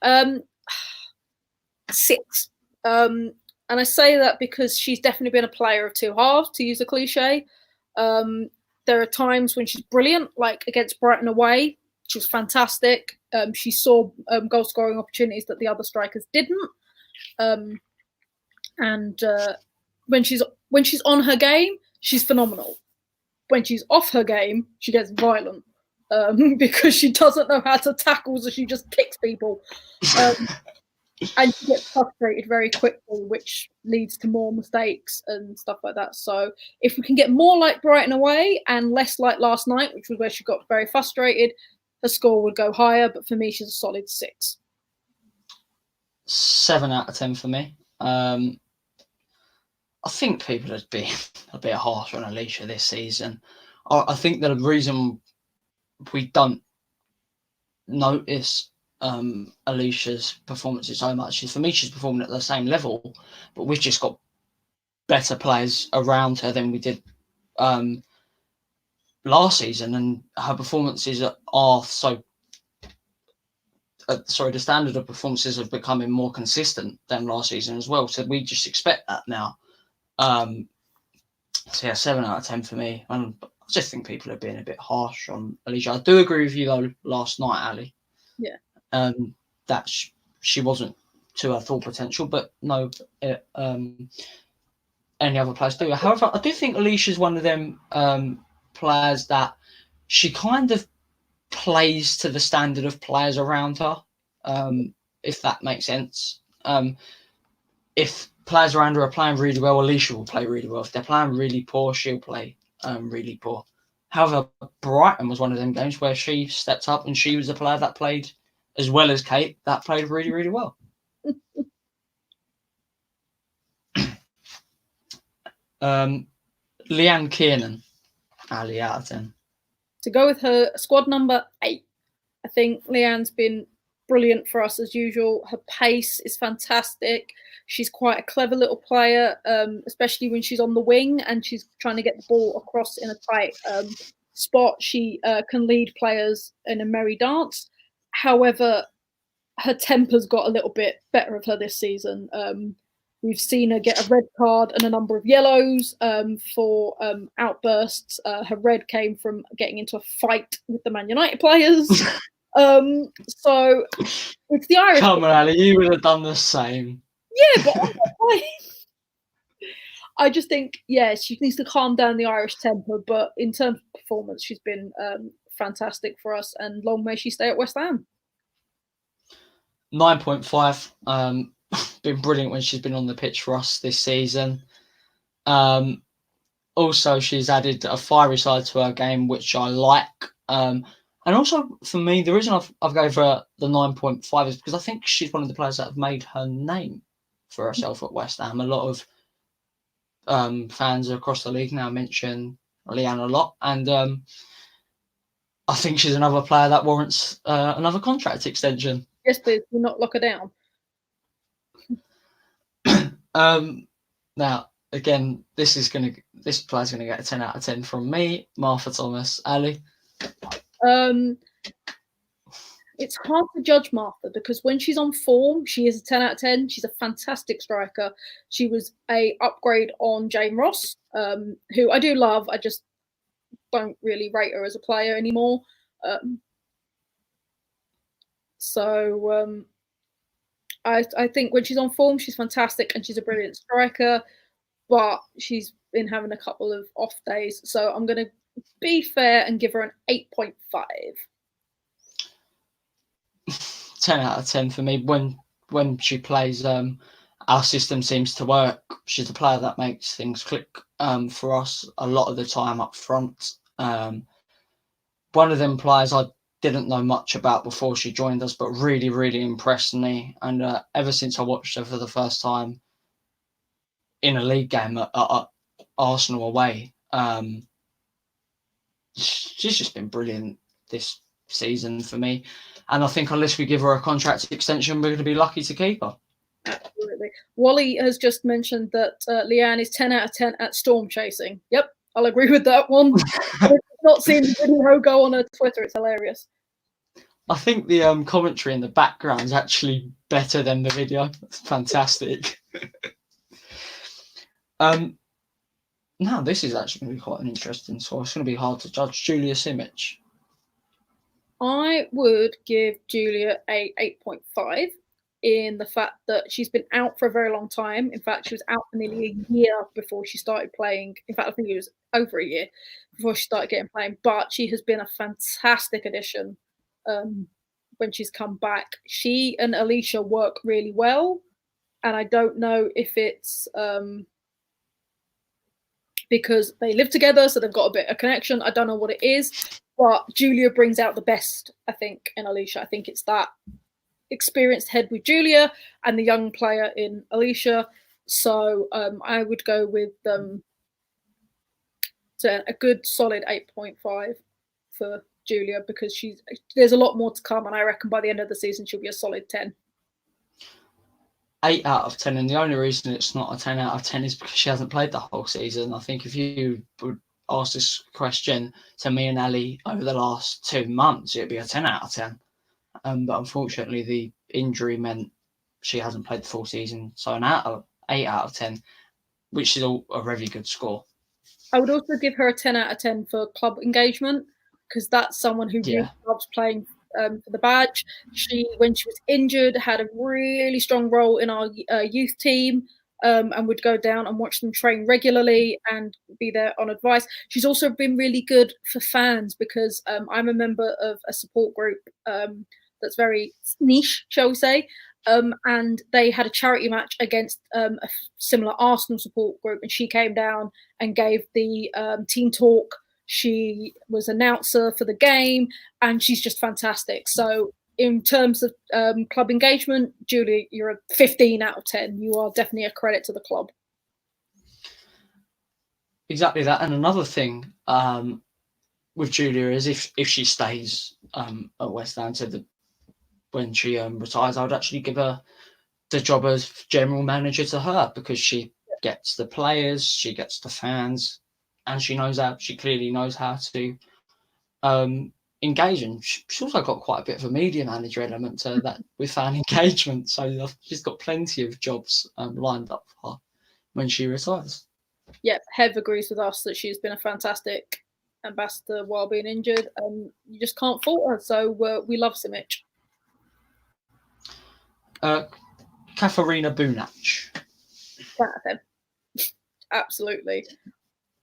Speaker 1: 6. And I say that because she's definitely been a player of two halves, to use a cliche. There are times when she's brilliant, like against Brighton away. She was fantastic. She saw goal scoring opportunities that the other strikers didn't. And when she's on her game, she's phenomenal. When she's off her game, she gets violent because she doesn't know how to tackle, so she just kicks people. And she gets frustrated very quickly, which leads to more mistakes and stuff like that. So if we can get more like Brighton away and less like last night, which was where she got very frustrated, her score would go higher. But for me, she's a solid 6.
Speaker 2: 7 out of 10 for me. I think people have been a bit harsh on Alicia this season. I think the reason we don't notice Alicia's performances so much is, for me, she's performing at the same level, but we've just got better players around her than we did last season, and her performances are so. The standard of performances are becoming more consistent than last season as well. So we just expect that now. So yeah, 7 out of 10 for me. And I just think people are being a bit harsh on Alicia. I do agree with you though. Last night, Ali.
Speaker 1: Yeah.
Speaker 2: That she wasn't to her full potential, but no, any other players do. However, I do think Alicia's one of them players that she kind of plays to the standard of players around her, if that makes sense. If players around her are playing really well, Alicia will play really well. If they're playing really poor, she'll play really poor. However, Brighton was one of them games where she stepped up and she was a player that played as well as Kate, that played really, really well. Leanne Kiernan, Ali, out of 10.
Speaker 1: To go with her squad number 8, I think Leanne's been brilliant for us as usual. Her pace is fantastic. She's quite a clever little player, especially when she's on the wing and she's trying to get the ball across in a tight spot. She can lead players in a merry dance. However, her temper's got a little bit better of her this season. We've seen her get a red card and a number of yellows for outbursts. Her red came from getting into a fight with the Man United players. So it's the Irish.
Speaker 2: Come on, Ali, you would have done the same.
Speaker 1: Yeah, but I just think, yeah, she needs to calm down the Irish temper. But in terms of performance, she's been fantastic for us, and long may she stay at West Ham.
Speaker 2: 9.5. Been brilliant when she's been on the pitch for us this season. Also, she's added a fiery side to her game, which I like. And also, for me, the reason I've gave her the 9.5 is because I think she's one of the players that have made her name for herself at West Ham. A lot of fans across the league now mention Leanne a lot, and I think she's another player that warrants another contract extension.
Speaker 1: Yes, please. Do not lock her down.
Speaker 2: Now, again, this player's gonna get a 10 out of 10 from me, Martha Thomas. Ali?
Speaker 1: It's hard to judge Martha because when she's on form, she is a 10 out of 10. She's a fantastic striker. She was a upgrade on Jane Ross, who I do love. I just don't really rate her as a player anymore. I think when she's on form, she's fantastic and she's a brilliant striker, but she's been having a couple of off days. So I'm going to be fair and give her an 8.5.
Speaker 2: 10 out of 10 for me. When she plays, our system seems to work. She's a player that makes things click for us a lot of the time up front. One of them players I didn't know much about before she joined us, but really, really impressed me. And ever since I watched her for the first time in a league game at Arsenal away, she's just been brilliant this season for me. And I think unless we give her a contract extension, we're going to be lucky to keep her.
Speaker 1: Absolutely. Wally has just mentioned that Leanne is 10 out of 10 at storm chasing. Yep, I'll agree with that one. I've not seen the video go on her Twitter. It's hilarious.
Speaker 2: I think the commentary in the background is actually better than the video. It's fantastic. Now, this is actually going to be quite an interesting score. It's going to be hard to judge. Julia Simic.
Speaker 1: I would give Julia a 8.5 in the fact that she's been out for a very long time. In fact, she was out for nearly a year before she started playing. In fact, I think it was over a year before she started getting playing. But she has been a fantastic addition when she's come back. She and Alicia work really well. And I don't know if it's because they live together, so they've got a bit of connection. I don't know what it is. But Julia brings out the best, I think, in Alicia. I think it's that experienced head with Julia and the young player in Alicia. So I would go with a good solid 8.5 for Julia because there's a lot more to come, and I reckon by the end of the season she'll be a solid 10.
Speaker 2: 8 out of 10, and the only reason it's not a 10 out of 10 is because she hasn't played the whole season. I think if you would ask this question to me and Ali over the last 2 months, it'd be a 10 out of 10. But unfortunately, the injury meant she hasn't played the full season. So an 8 out of 10, which is a very good score. I
Speaker 1: would also give her a 10 out of 10 for club engagement because that's someone who really loves playing for the badge. She, when she was injured, had a really strong role in our youth team. And would go down and watch them train regularly and be there on advice. She's also been really good for fans because I'm a member of a support group that's very niche, shall we say, and they had a charity match against a similar Arsenal support group, and she came down and gave the team talk. She was announcer for the game, and she's just fantastic. So in terms of club engagement, Julie, you're a 15 out of 10. You are definitely a credit to the club.
Speaker 2: Exactly that. And another thing with Julia is if she stays at West Ham when she retires, I would actually give her the job as general manager to her because she gets the players, she gets the fans, and she clearly knows how to engaging. She's also got quite a bit of a media manager element to that with fan engagement. So she's got plenty of jobs lined up for her when she retires.
Speaker 1: Yep, Hev agrees with us that she's been a fantastic ambassador while being injured, and you just can't fault her. So we love Simic.
Speaker 2: Katharina Bunac.
Speaker 1: Absolutely.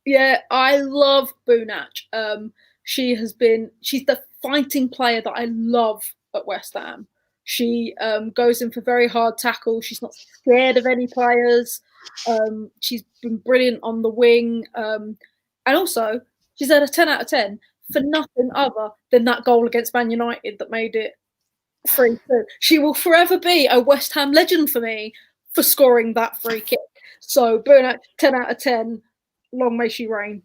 Speaker 1: Yeah, I love Bunac. She's the fighting player that I love at West Ham. She goes in for very hard tackles. She's not scared of any players. She's been brilliant on the wing. And also, she's had a 10 out of 10 for nothing other than that goal against Man United that made it 3-2. She will forever be a West Ham legend for me for scoring that free kick. So, Bunac, 10 out of 10. Long may she reign.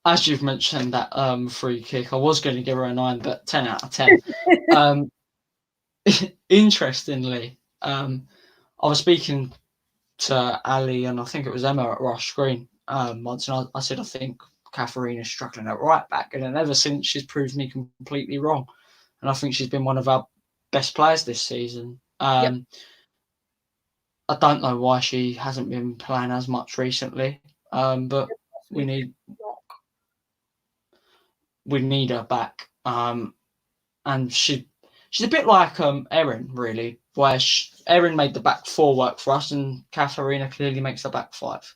Speaker 2: As you've mentioned that free kick, I was going to give her a 9, but 10 out of 10. Interestingly, I was speaking to Ali and I think it was Emma at Rush Green once, and I said I think Katharina's struggling at right back, and then ever since she's proved me completely wrong, and I think she's been one of our best players this season.
Speaker 1: Yep.
Speaker 2: I don't know why she hasn't been playing as much recently, but we need her back. And she's a bit like Erin, really, where Erin made the back 4 work for us, and Katharina clearly makes the back 5.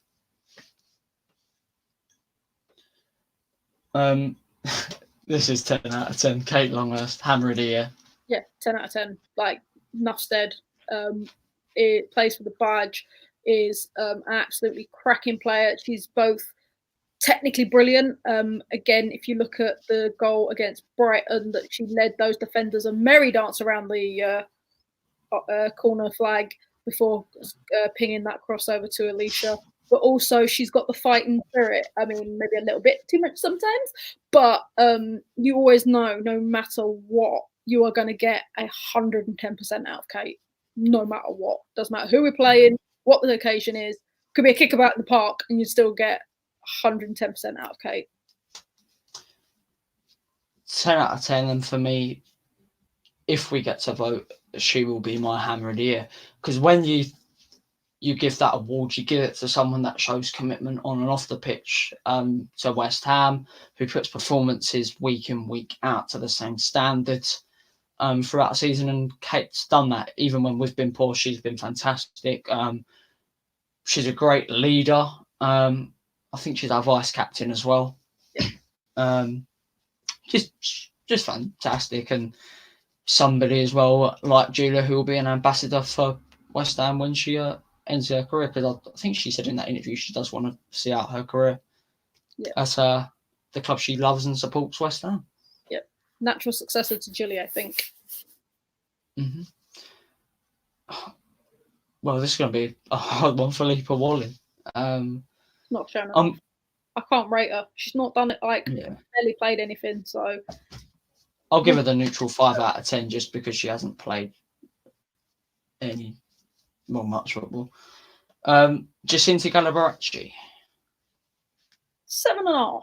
Speaker 2: This is 10 out of 10. Kate Longhurst, hammer of the year.
Speaker 1: Yeah, 10 out of 10. Like, Nuffstead, it plays for the badge, is an absolutely cracking player. She's both technically brilliant. Again, if you look at the goal against Brighton, that she led those defenders a merry dance around the corner flag before pinging that crossover to Alicia. But also, she's got the fighting spirit. I mean, maybe a little bit too much sometimes, but you always know, no matter what, you are going to get 110% out of Kate, no matter what. Doesn't matter who we're playing, what the occasion is. Could be a kickabout in the park, and you still get 110% out of Kate.
Speaker 2: 10 out of 10, and for me, if we get to vote, she will be my hammer of the year. Because when you give that award, you give it to someone that shows commitment on and off the pitch to West Ham, who puts performances week in, week out to the same standards throughout the season. And Kate's done that. Even when we've been poor, she's been fantastic. She's a great leader. I think she's our vice captain as well. Just fantastic, and somebody as well like Julia who will be an ambassador for West Ham when she ends her career, because I think she said in that interview she does want to see out her career at the club she loves and supports, West Ham.
Speaker 1: Yep, natural successor to Julia, I think.
Speaker 2: Mm-hmm. Well, this is going to be a hard one for Leapa Walling.
Speaker 1: Not shown enough. I can't rate her. She's not done it, barely played anything, so
Speaker 2: I'll give her the neutral 5 out of 10 just because she hasn't played much football. Jacinta Galabarachi.
Speaker 1: 7.5.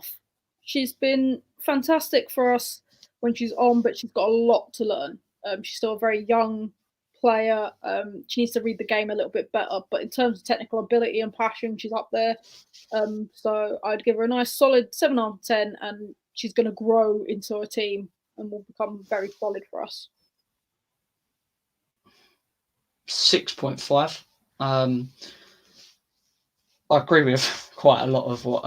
Speaker 1: She's been fantastic for us when she's on, but she's got a lot to learn. She's still a very young player. She needs to read the game a little bit better, but in terms of technical ability and passion, she's up there. So I'd give her a nice solid 7 out of 10, and she's going to grow into a team and will become very solid for us.
Speaker 2: 6.5. I agree with quite a lot of what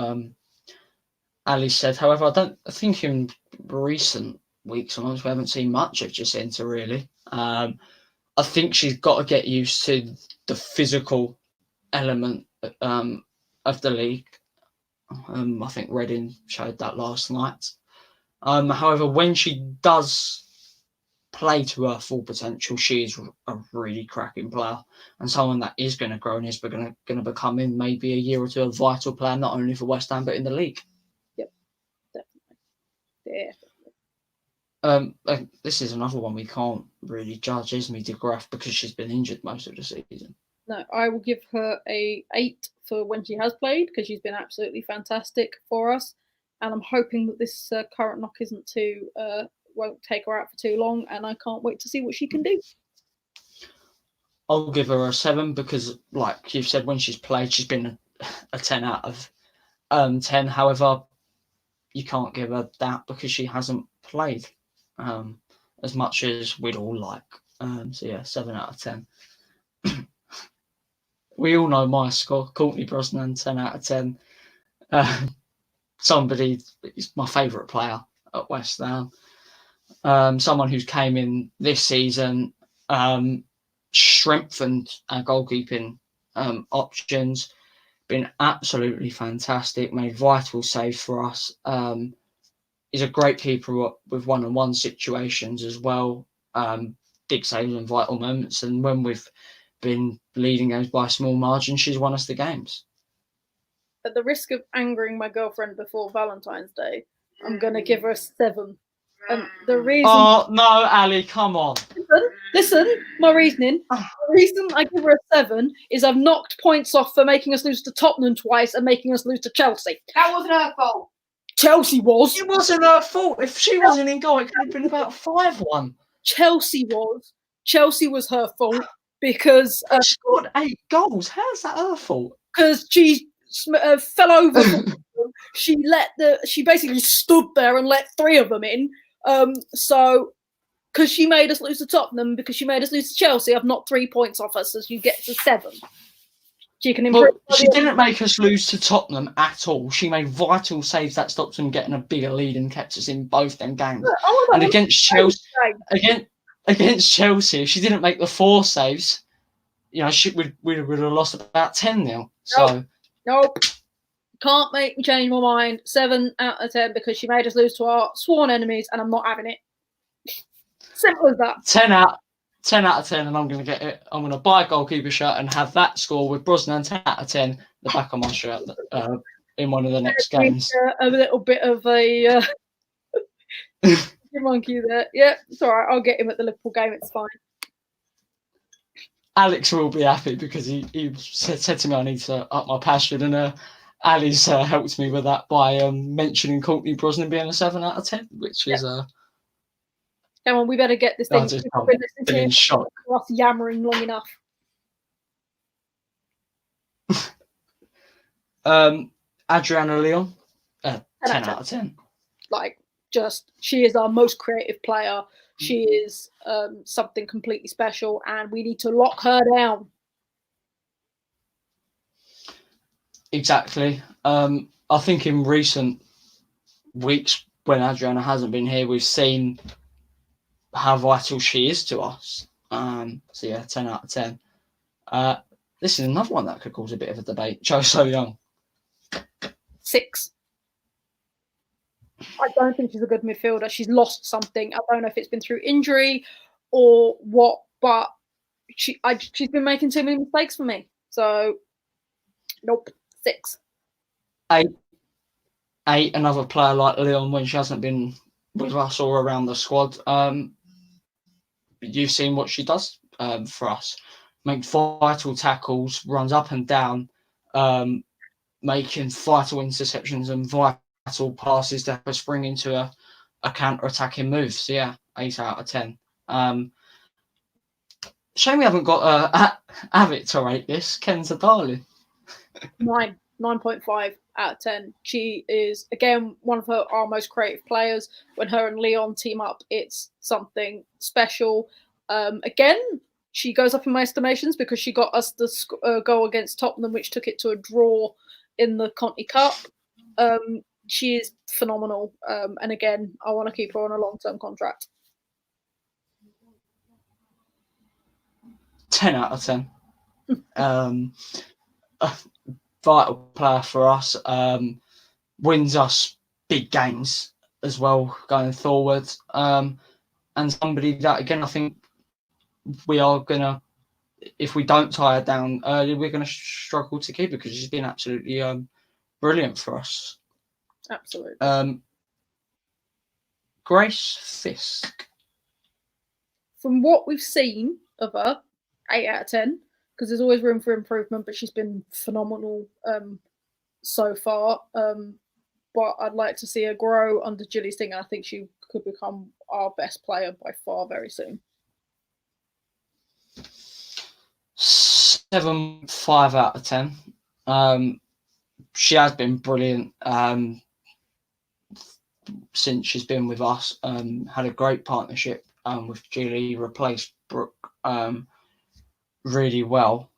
Speaker 2: Ali said. However, I think in recent weeks or months we haven't seen much of Jacinta really. I think she's got to get used to the physical element of the league. I think Reading showed that last night. However, when she does play to her full potential, she is a really cracking player, and someone that is going to grow and is going to become in maybe a year or two a vital player, not only for West Ham but in the league.
Speaker 1: Yep, definitely.
Speaker 2: Yeah. This is another one we can't really judge Esme de Graaf because she's been injured most of the season.
Speaker 1: No, I will give her a 8 for when she has played, because she's been absolutely fantastic for us. and I'm hoping that this current knock won't take her out for too long, and I can't wait to see what she can do.
Speaker 2: I'll give her a 7 because, like you've said, when she's played, she's been a 10 out of 10. However, you can't give her that because she hasn't played as much as we'd all like. So yeah, 7 out of 10. We all know my score, Courtney Brosnan, 10 out of 10. Somebody is my favourite player at West Ham. Someone who's came in this season, strengthened our goalkeeping options, been absolutely fantastic, made vital saves for us. He's a great keeper with one-on-one situations as well. Big saves in vital moments, and when we've been leading games by a small margin, she's won us the games.
Speaker 1: At the risk of angering my girlfriend before Valentine's Day, I'm going to give her a 7. And the reason...
Speaker 2: Oh, no, Ali, come on.
Speaker 1: Listen, my reasoning. The reason I give her a 7 is I've knocked points off for making us lose to Tottenham twice and making us lose to Chelsea.
Speaker 3: That wasn't her fault.
Speaker 1: Chelsea was.
Speaker 2: It wasn't her fault. If she wasn't in goal, it could have been about 5-1.
Speaker 1: Chelsea was. Chelsea was her fault because...
Speaker 2: she scored 8 goals. How's that her fault?
Speaker 1: Because she fell over. She basically stood there and let 3 of them in. So, because she made us lose to Tottenham, because she made us lose to Chelsea, I've knocked 3 points off her, so you get to 7. She can improve.
Speaker 2: Well, she didn't make us lose to Tottenham at all. She made vital saves that stopped them getting a bigger lead and kept us in both them games. And against Chelsea, against Chelsea, if she didn't make the 4 saves, you know, we would have lost about 10-0. So
Speaker 1: nope. Can't make me change my mind. 7 out of 10 because she made us lose to our sworn enemies, and I'm not having it. Simple as that.
Speaker 2: 10 out of 10, and I'm going to get it. I'm going to buy a goalkeeper shirt and have that score with Brosnan 10 out of 10, the back of my shirt in one of the next games.
Speaker 1: A little bit of a monkey there. Yeah, it's all right. I'll get him at the Liverpool game. It's fine.
Speaker 2: Alex will be happy because he said to me I need to up my passion, and Ali's helped me with that by mentioning Courtney Brosnan being a 7 out of 10, which is
Speaker 1: come on, we better get this thing.
Speaker 2: I've been in shock.
Speaker 1: We're off yammering long enough.
Speaker 2: Adriana Leon, 10 out of 10.
Speaker 1: Like, she is our most creative player. She is something completely special, and we need to lock her down.
Speaker 2: Exactly. I think in recent weeks, when Adriana hasn't been here, we've seen how vital she is to us. So yeah, 10 out of 10. This is another one that could cause a bit of a debate. Jo So Young.
Speaker 1: 6. I don't think she's a good midfielder. She's lost something. I don't know if it's been through injury or what, but she's been making too many mistakes for me. So, nope, 6.
Speaker 2: 8. Another player like Leon when she hasn't been with us or around the squad. You've seen what she does for us. Makes vital tackles, runs up and down, making vital interceptions and vital passes to help us spring into a counter-attacking move. So yeah, 8 out of 10. Shame we haven't got Avit to rate this. Ken's a darling.
Speaker 1: 9.5 out of 10. She is, again, one of our most creative players. When her and Leon team up, it's something special. Again, she goes up in my estimations because she got us the goal against Tottenham, which took it to a draw in the Conti Cup. She is phenomenal. And again, I want to keep her on a long-term contract.
Speaker 2: 10 out of 10. A vital player for us. Wins us big games as well going forward. And somebody that, again, I think we are going to, if we don't tie her down early, we're going to struggle to keep her because she's been absolutely brilliant for us.
Speaker 1: Absolutely.
Speaker 2: Grace Fisk.
Speaker 1: From what we've seen of her, 8 out of 10, because there's always room for improvement, but she's been phenomenal so far. but I'd like to see her grow under Gilly's thing, and I think she could become our best player by far very soon.
Speaker 2: 7.5 out of 10. She has been brilliant since she's been with us. Had a great partnership with Julie, replaced Brooke really well.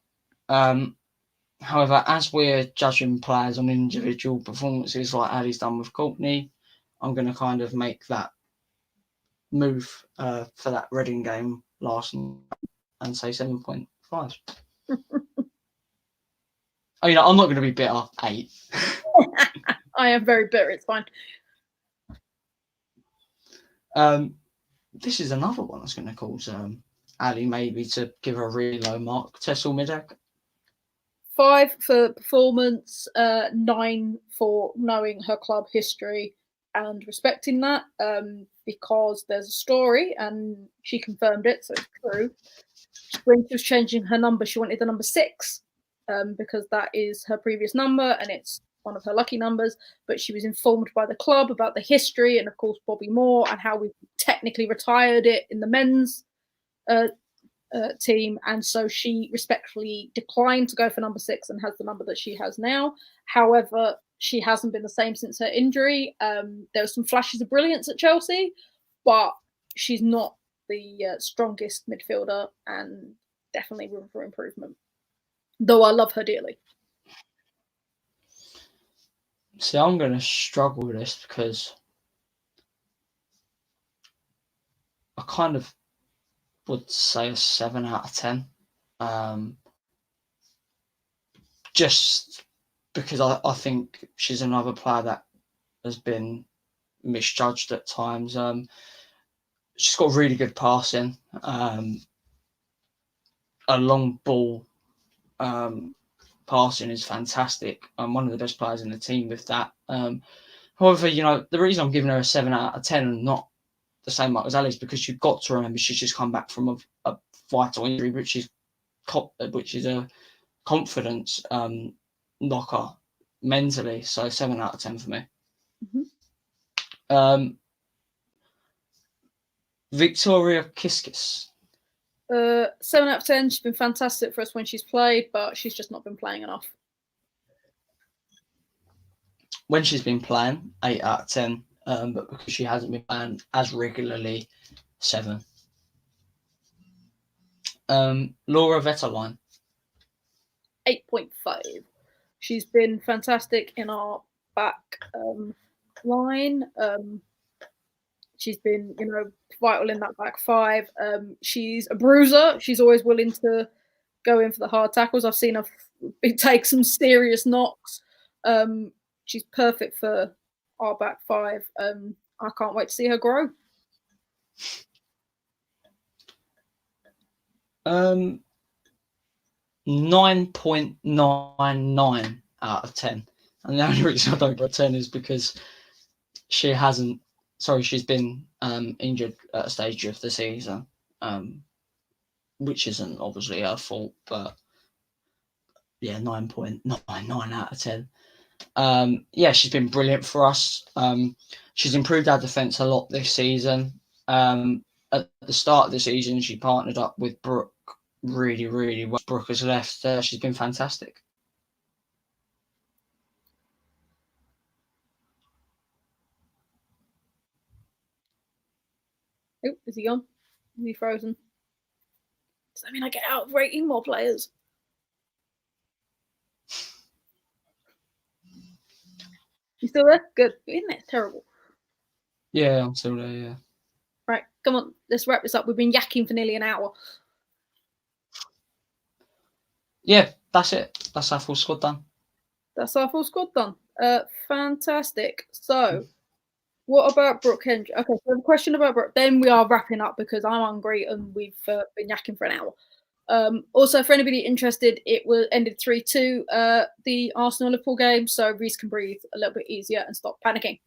Speaker 2: However, as we're judging players on individual performances like Ali's done with Courtney, I'm going to kind of make that move for that Reading game last night and say 7.5. I'm not going to be bitter. 8.
Speaker 1: I am very bitter. It's fine.
Speaker 2: This is another one that's going to cause Ali maybe to give her a really low mark. Tessel Midek.
Speaker 1: 5 for performance, 9 for knowing her club history and respecting that, because there's a story and she confirmed it, so it's true. When she was changing her number, she wanted the number 6 because that is her previous number and it's one of her lucky numbers, but she was informed by the club about the history and, of course, Bobby Moore and how we technically retired it in the men's team, and so she respectfully declined to go for number 6 and has the number that she has now. However, she hasn't been the same since her injury. There were some flashes of brilliance at Chelsea, but she's not the strongest midfielder and definitely room for improvement, though I love her dearly.
Speaker 2: See, I'm going to struggle with this because I kind of would say a 7 out of 10. Just because I think she's another player that has been misjudged at times. She's got really good passing, a long ball passing is fantastic. I'm one of the best players in the team with that. However, the reason I'm giving her a 7 out of 10 and not the same mark as Ali is because you've got to remember she's just come back from a vital injury, which is a confidence knocker mentally. So 7 out of 10 for me.
Speaker 1: Mm-hmm.
Speaker 2: Victoria Kiskis.
Speaker 1: 7 out of 10. She's been fantastic for us when she's played, but she's just not been playing enough.
Speaker 2: When she's been playing, 8 out of 10. But because she hasn't been playing as regularly, 7. Laura Vetterline.
Speaker 1: 8.5. She's been fantastic in our back line. She's been, vital in that back 5. She's a bruiser. She's always willing to go in for the hard tackles. I've seen her take some serious knocks. She's perfect for our back 5. I can't wait to see her grow.
Speaker 2: 9.99 out of 10. And the only reason I don't go 10 is because she's been injured at a stage of the season, which isn't obviously her fault, but yeah, 9.99 out of 10. She's been brilliant for us. She's improved our defence a lot this season. At the start of the season, she partnered up with Brooke really, really well. Brooke has left. She's been fantastic.
Speaker 1: Oh, is he gone? Is he frozen? Does that mean I get out of rating more players? You still there? Good. Isn't it terrible?
Speaker 2: Yeah, I'm still there, yeah.
Speaker 1: Right, come on, let's wrap this up. We've been yakking for nearly an hour.
Speaker 2: Yeah, that's it. That's our full squad done.
Speaker 1: Fantastic. So, what about Brooke Hendry? Okay, so the question about Brooke, then we are wrapping up because I'm hungry and we've been yakking for an hour. Also, for anybody interested, it ended 3-2, the Arsenal-Liverpool game, so Reece can breathe a little bit easier and stop panicking.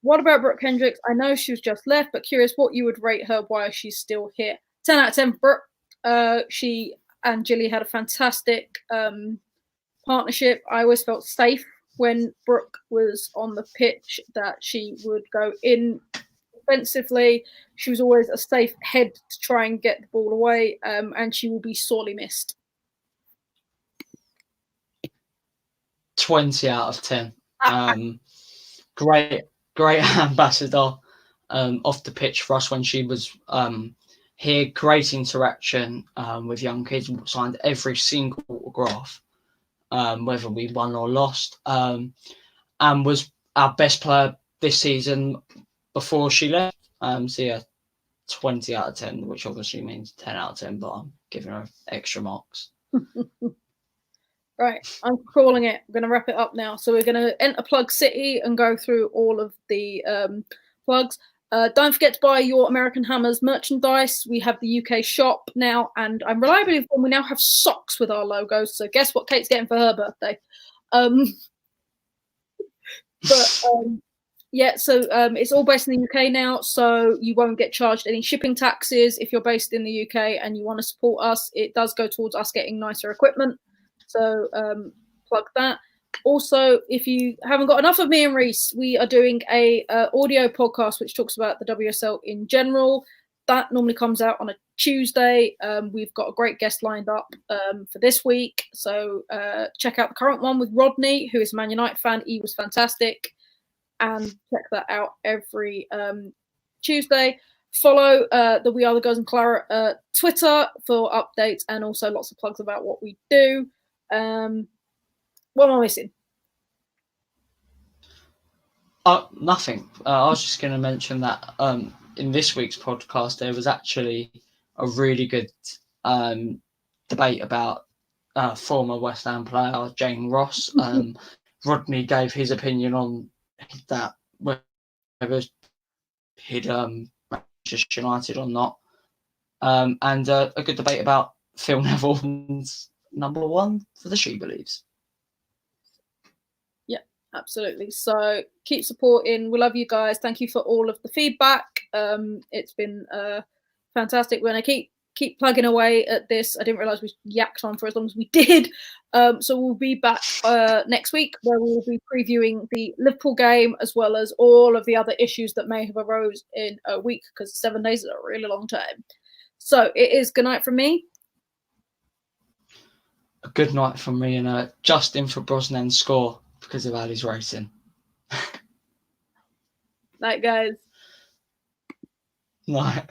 Speaker 1: What about Brooke Hendricks? I know she was just left, but curious what you would rate her while she's still here. 10 out of 10 for Brooke. She and Gilly had a fantastic partnership. I always felt safe when Brooke was on the pitch that she would go in offensively. She was always a safe head to try and get the ball away, and she will be sorely missed.
Speaker 2: 20 out of 10. Great ambassador off the pitch for us when she was here. Great interaction with young kids. Signed every single autograph, whether we won or lost, and was our best player this season before she left. So yeah, 20 out of 10, which obviously means 10 out of 10, but I'm giving her extra marks.
Speaker 1: Right, I'm calling it. I'm going to wrap it up now. So we're going to enter Plug City and go through all of the plugs. Don't forget to buy your American Hammers merchandise. We have the UK shop now, and I'm reliably informed we now have socks with our logos. So guess what Kate's getting for her birthday? Yeah, so it's all based in the UK now, so you won't get charged any shipping taxes if you're based in the UK and you want to support us. It does go towards us getting nicer equipment. So plug that. Also, if you haven't got enough of me and Reese, we are doing a audio podcast which talks about the WSL in general. That normally comes out on a Tuesday. We've got a great guest lined up for this week. So check out the current one with Rodney, who is a Man United fan. He was fantastic. And check that out every Tuesday. Follow the We Are the Girls in Claret Twitter for updates and also lots of plugs about what we do. What am I missing?
Speaker 2: Nothing. I was just going to mention that in this week's podcast, there was actually a really good debate about former West Ham player Jane Ross. Rodney gave his opinion on that, whether he'd Manchester United or not, and a good debate about Phil Neville's number one for the She Believes.
Speaker 1: Yeah, absolutely. So keep supporting. We love you guys. Thank you for all of the feedback. It's been fantastic. We're going to keep plugging away at this. I didn't realise we yacked on for as long as we did. So we'll be back next week where we'll be previewing the Liverpool game as well as all of the other issues that may have arose in a week, because 7 days is a really long time. So it is good night from me.
Speaker 2: A good night from me, and Justin for Brosnan's score because of Ali's racing.
Speaker 1: Night, guys.
Speaker 2: Night.